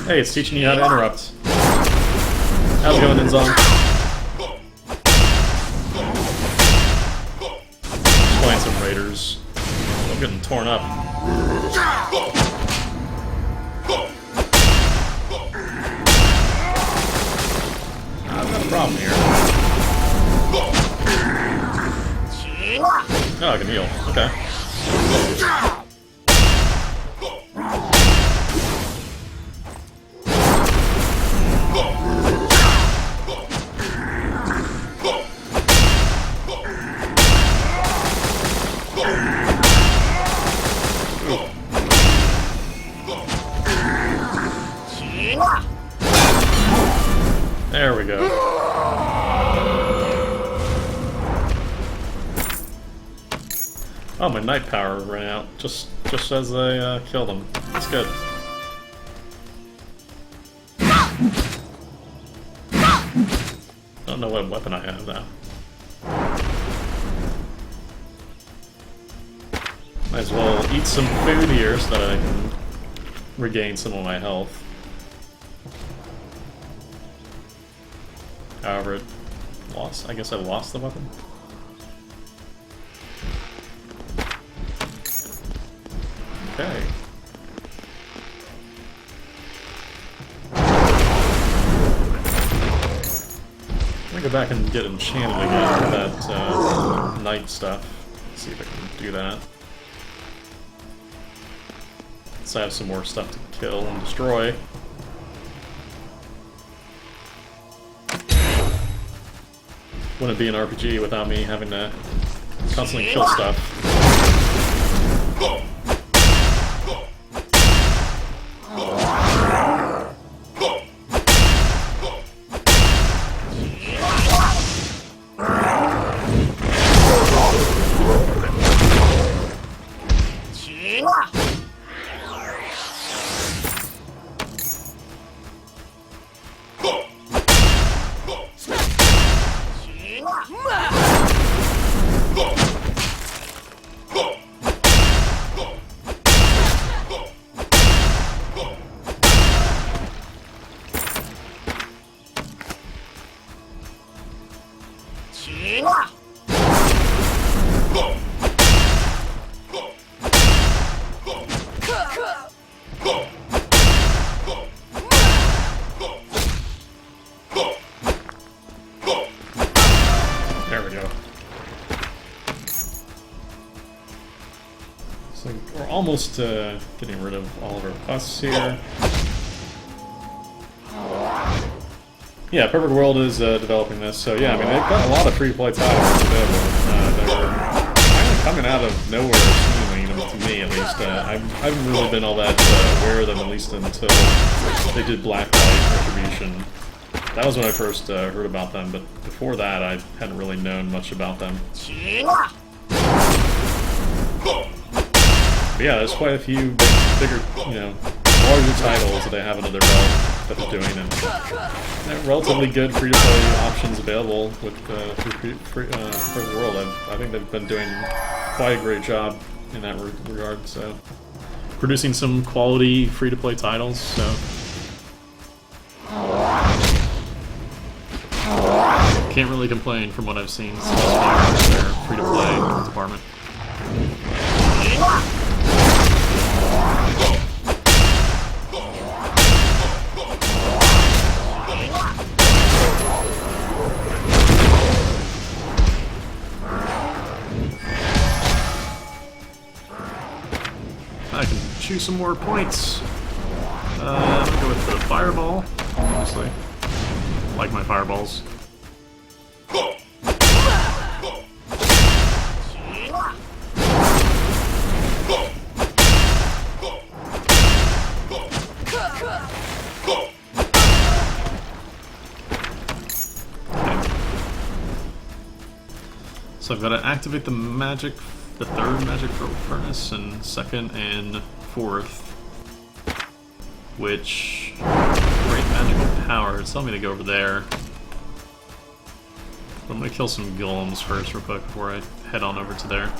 Hey, it's teaching you how to interrupt. How's it going, Inzong? Just playing some Raiders. I'm getting torn up. I've got a problem here. Oh, I can heal. Okay. There we go. Oh, my night power ran out just as I killed him. That's good. Don't know what weapon I have now. Might as well eat some food here so that I can regain some of my health. However, I guess I lost the weapon. Okay. I'm gonna go back and get enchanted again with that knight stuff. See if I can do that. So I have some more stuff to kill and destroy. Wouldn't be an RPG without me having to constantly kill stuff. There we go. So we're almost getting rid of all of our quests here. Yeah, Perfect World is developing this, so yeah, I mean, they've got a lot of free-to-play titles available. They're kind of coming out of nowhere, seemingly, to me at least. I haven't really been all that aware of them, at least until they did Blacklight Retribution. That was when I first heard about them, but before that, I hadn't really known much about them. But yeah, there's quite a few bigger, larger titles that they have under their belt that they're doing, and relatively good free-to-play options available with Perfect World. I think they've been doing quite a great job in that regard. So, producing some quality free-to-play titles. So. can't really complain from what I've seen so far in their free-to-play department. I can choose some more points. I'm gonna go with the fireball, obviously. Like my fireballs. So I've got to activate the third magic furnace, and second and fourth, which great magical power. It's telling me to go over there. But I'm gonna kill some golems first, real quick, before I head on over to there.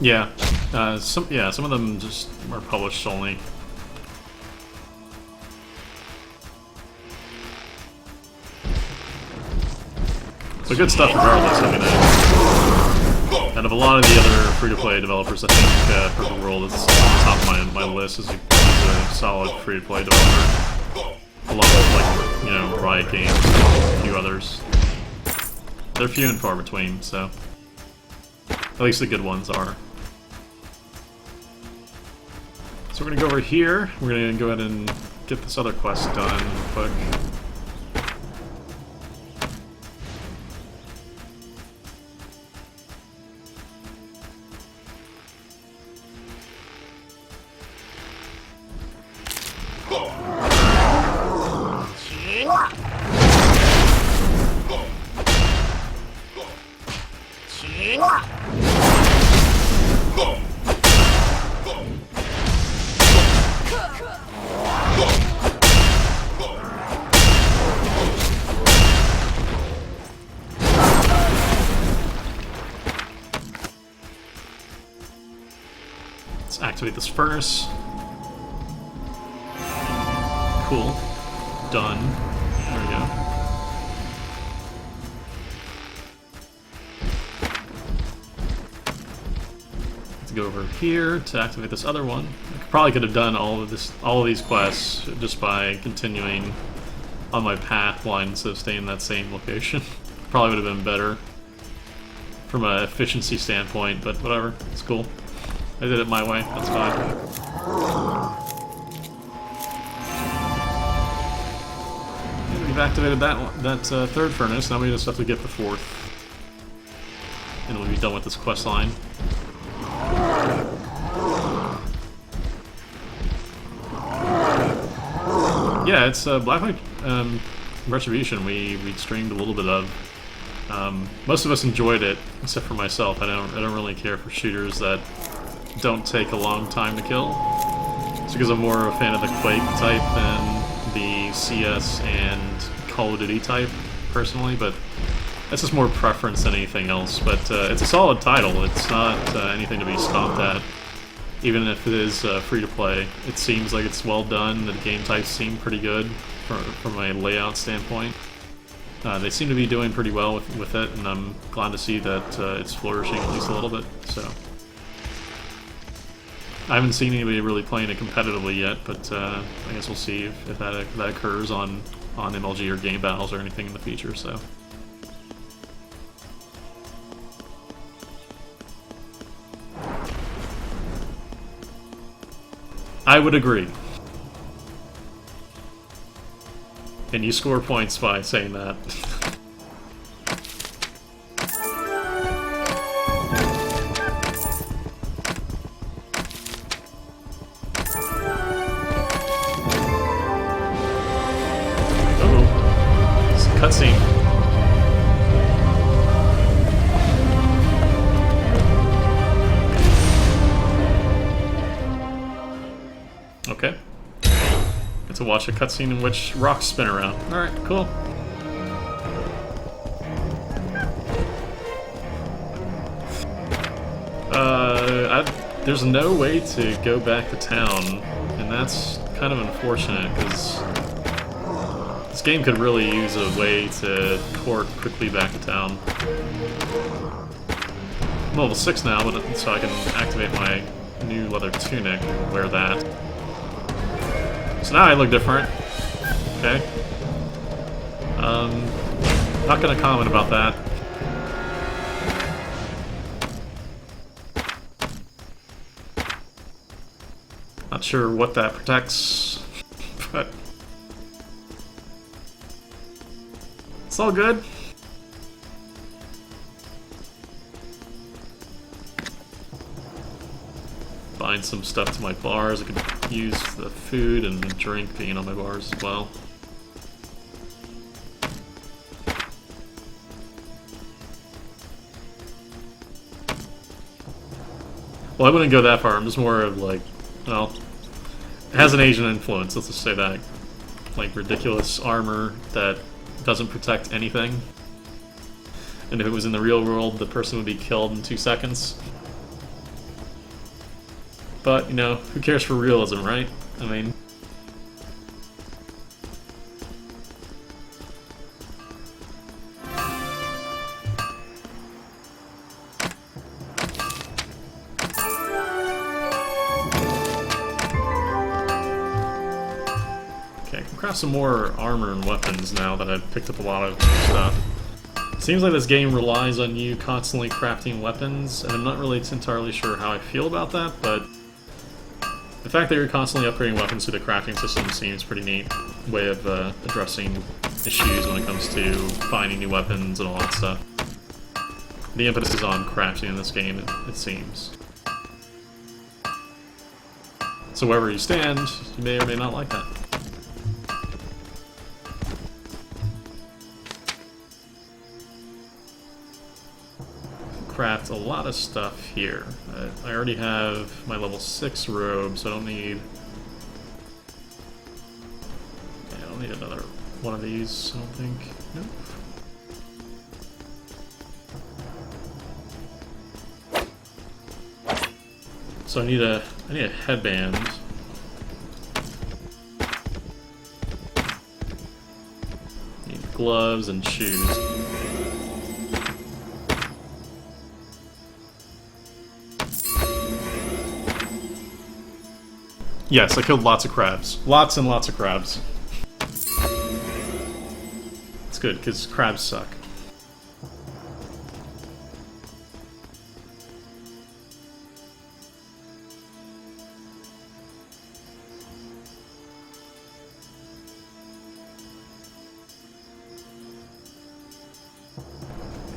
Yeah, some of them just are published only. So good stuff regardless. I mean, out of a lot of the other free-to-play developers, I think Perfect World is on the top of my list as a solid free-to-play developer. Along with, like, you know, Riot Games and a few others. They're few and far between, so at least the good ones are. So we're gonna go over here. We're gonna go ahead and get this other quest done real quick. Let's activate this furnace. Cool. Done. There we go. Let's go over here to activate this other one. I probably could have done all of these quests just by continuing on my path line instead of staying in that same location. Probably would have been better from an efficiency standpoint, but whatever. It's cool. I did it my way. That's fine. And we've activated that third furnace. Now we just have to get the fourth, and we'll be done with this quest line. Yeah, it's Blacklight Retribution. We streamed a little bit of. Most of us enjoyed it, except for myself. I don't really care for shooters that don't take a long time to kill. It's because I'm more a fan of the Quake type than the CS and Call of Duty type, personally, but that's just more preference than anything else. But it's a solid title. It's not anything to be scoffed at, even if it is free-to-play. It seems like it's well done. The game types seem pretty good from a layout standpoint. They seem to be doing pretty well with it, and I'm glad to see that it's flourishing at least a little bit. So I haven't seen anybody really playing it competitively yet, but I guess we'll see if that occurs on MLG or game battles or anything in the future. So I would agree. And you score points by saying that. Cutscene. Okay. It's to watch a cutscene in which rocks spin around. Alright, cool. There's no way to go back to town, and that's kind of unfortunate, because this game could really use a way to port quickly back to town. I'm level 6 now, but so I can activate my new leather tunic and wear that. So now I look different. Okay. Not gonna comment about that. Not sure what that protects, but it's all good. Bind some stuff to my bars. I can use the food and drink being on my bars as well. Well, I wouldn't go that far. I'm just more of like, well, it has an Asian influence, let's just say that. Like ridiculous armor that doesn't protect anything. And if it was in the real world, the person would be killed in 2 seconds. But, you know, who cares for realism, right? I mean... Okay, I can craft some more armor and weapons now that I've picked up a lot of stuff. It seems like this game relies on you constantly crafting weapons, and I'm not really entirely sure how I feel about that, but... the fact that you're constantly upgrading weapons through the crafting system seems pretty neat way of addressing issues when it comes to finding new weapons and all that stuff. The impetus is on crafting in this game, it seems. So wherever you stand, you may or may not like that. Craft a lot of stuff here. I already have my level 6 robe, so I don't need... yeah, I don't need another one of these, I don't think. Nope. So I need a headband. Need gloves and shoes. Yes, I killed lots of crabs. Lots and lots of crabs. It's good, because crabs suck.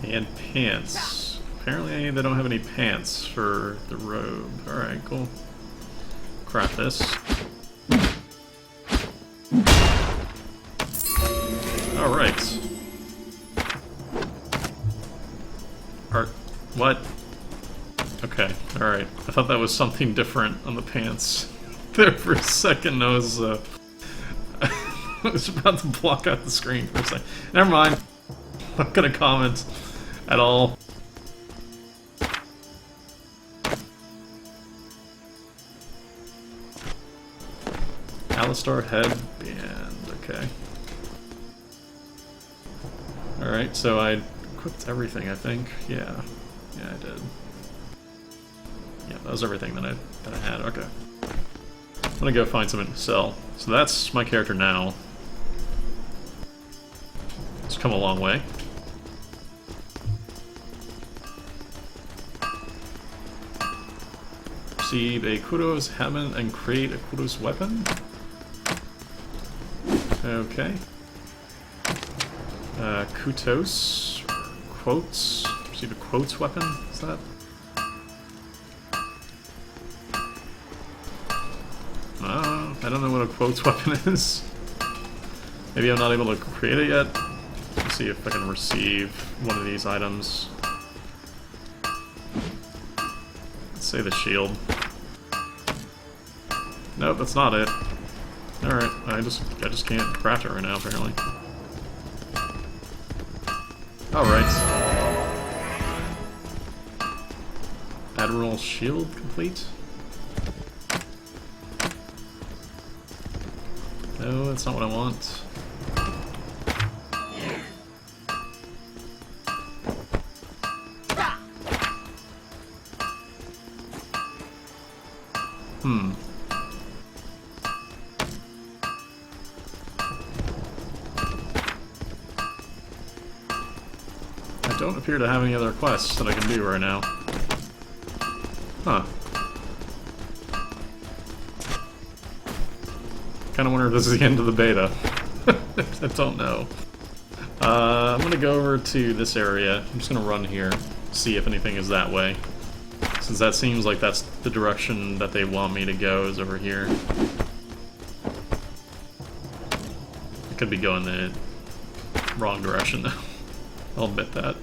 And pants. Apparently they don't have any pants for the robe. Alright, cool. Craft this. Alright. What? Okay, alright. I thought that was something different on the pants. There for a second, I was about to block out the screen for a second. Never mind. I'm not gonna comment at all. Alistar headband, okay. Alright, so I equipped everything, I think. Yeah. Yeah, I did. Yeah, that was everything that I had, okay. I'm gonna go find something to sell. So that's my character now. It's come a long way. Receive a kudos helmet and create a kudos weapon. Okay. Kutos. Quotes. Receive a quotes weapon. Is that? I don't know what a quotes weapon is. Maybe I'm not able to create it yet. Let's see if I can receive one of these items. Let's say the shield. Nope, that's not it. Alright, I just can't craft it right now, apparently. Alright. Admiral Shield complete? No, that's not what I want. I don't appear to have any other quests that I can do right now. Huh. Kinda wonder if this is the end of the beta. I don't know. I'm gonna go over to this area. I'm just gonna run here, see if anything is that way. Since that seems like that's the direction that they want me to go, is over here. I could be going the wrong direction though. I'll admit that.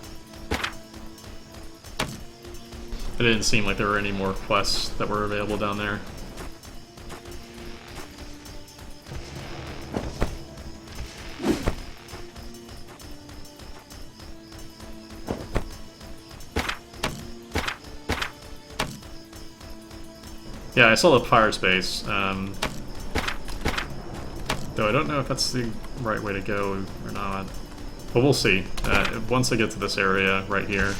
It didn't seem like there were any more quests that were available down there. Yeah, I saw the fire space, though I don't know if that's the right way to go or not. But we'll see. Once I get to this area right here,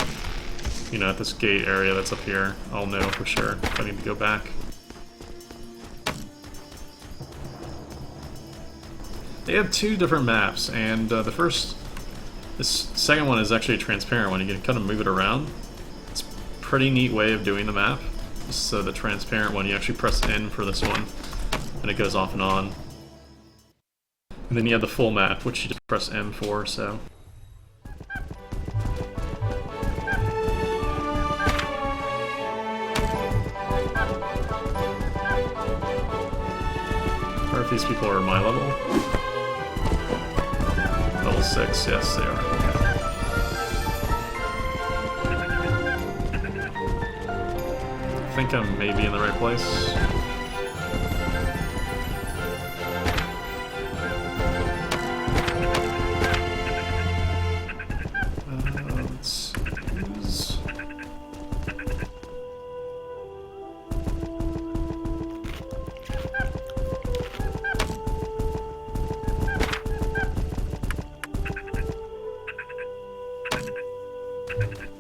you know, at this gate area that's up here, I'll know for sure if I need to go back. They have two different maps, and this second one is actually a transparent one. You can kind of move it around. It's a pretty neat way of doing the map. So the transparent one, you actually press N for this one, and it goes off and on. And then you have the full map, which you just press M for, so... Or if these people are my level. Level 6, yes they are. I think I'm maybe in the right place. Let's use...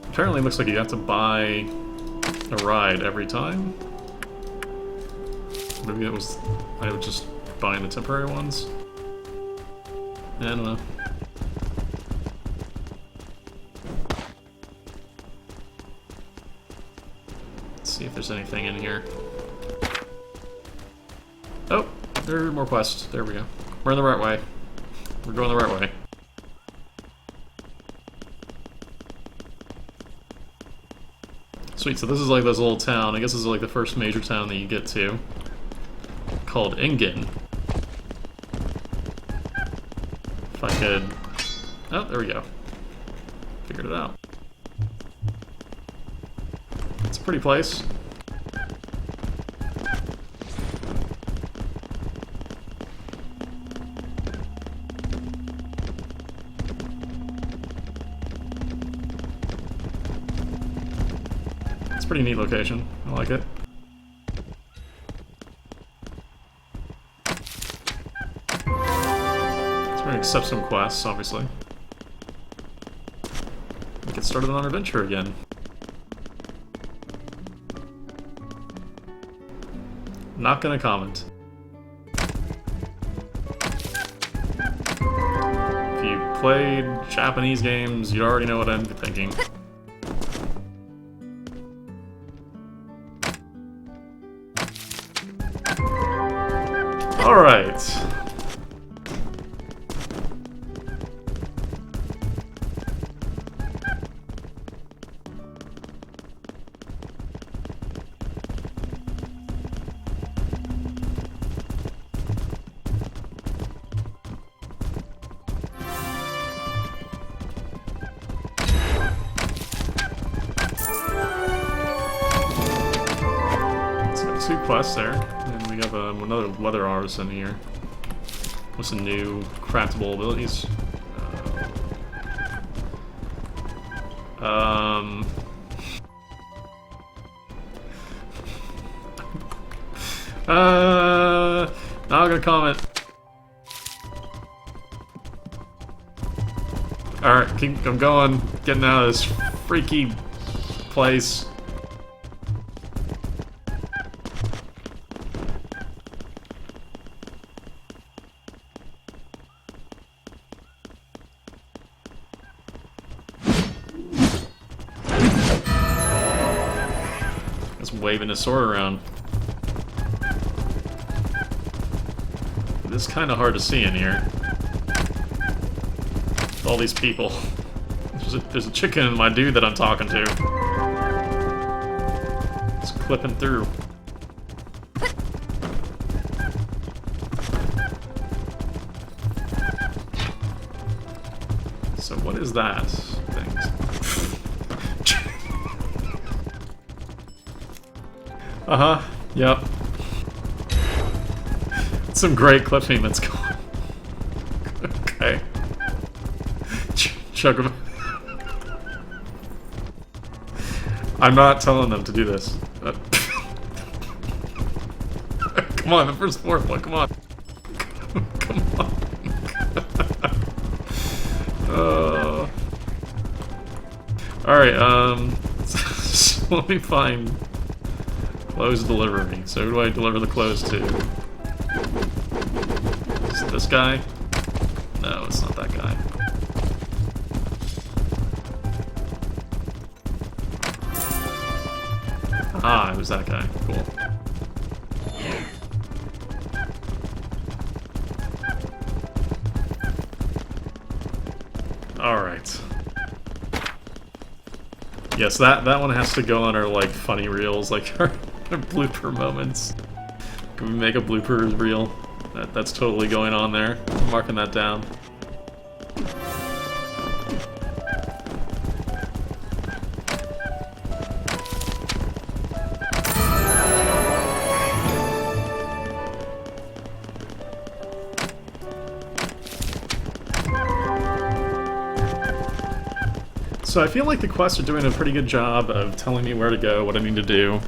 Apparently it looks like you have to buy a ride every time. Maybe it was... I was just buying the temporary ones. I don't know. Let's see if there's anything in here. Oh! There are more quests. There we go. We're in the right way. We're going the right way. Sweet, so this is like this little town. I guess this is like the first major town that you get to. Called Ingen. If I could... Oh, there we go. Figured it out. It's a pretty place. Pretty neat location. I like it. So we're gonna accept some quests, obviously. Get started on our adventure again. Not gonna comment. If you played Japanese games, you already know what I'm thinking. Alright. So 2 quests there, and we have another leather artisan here. What's the new craftable abilities? Not gonna comment. Alright, I'm going. Getting out of this freaky place. Just waving his sword around. This is kind of hard to see in here. With all these people. There's a chicken in my dude that I'm talking to. It's clipping through. So what is that? Things. Uh-huh. Yep. Some great clipping that's going. Okay. Chug him. I'm not telling them to do this. Come on, the first fourth one, come on. Come on. Alright, so let me find clothes delivery. So who do I deliver the clothes to? Is it this guy? No, it's not that guy. Ah, it was that guy. Cool. Alright. Yes, that one has to go on our, like, funny reels, like, our blooper moments. Can we make a blooper reel? That's totally going on there. I'm marking that down. So I feel like the quests are doing a pretty good job of telling me where to go, what I need to do.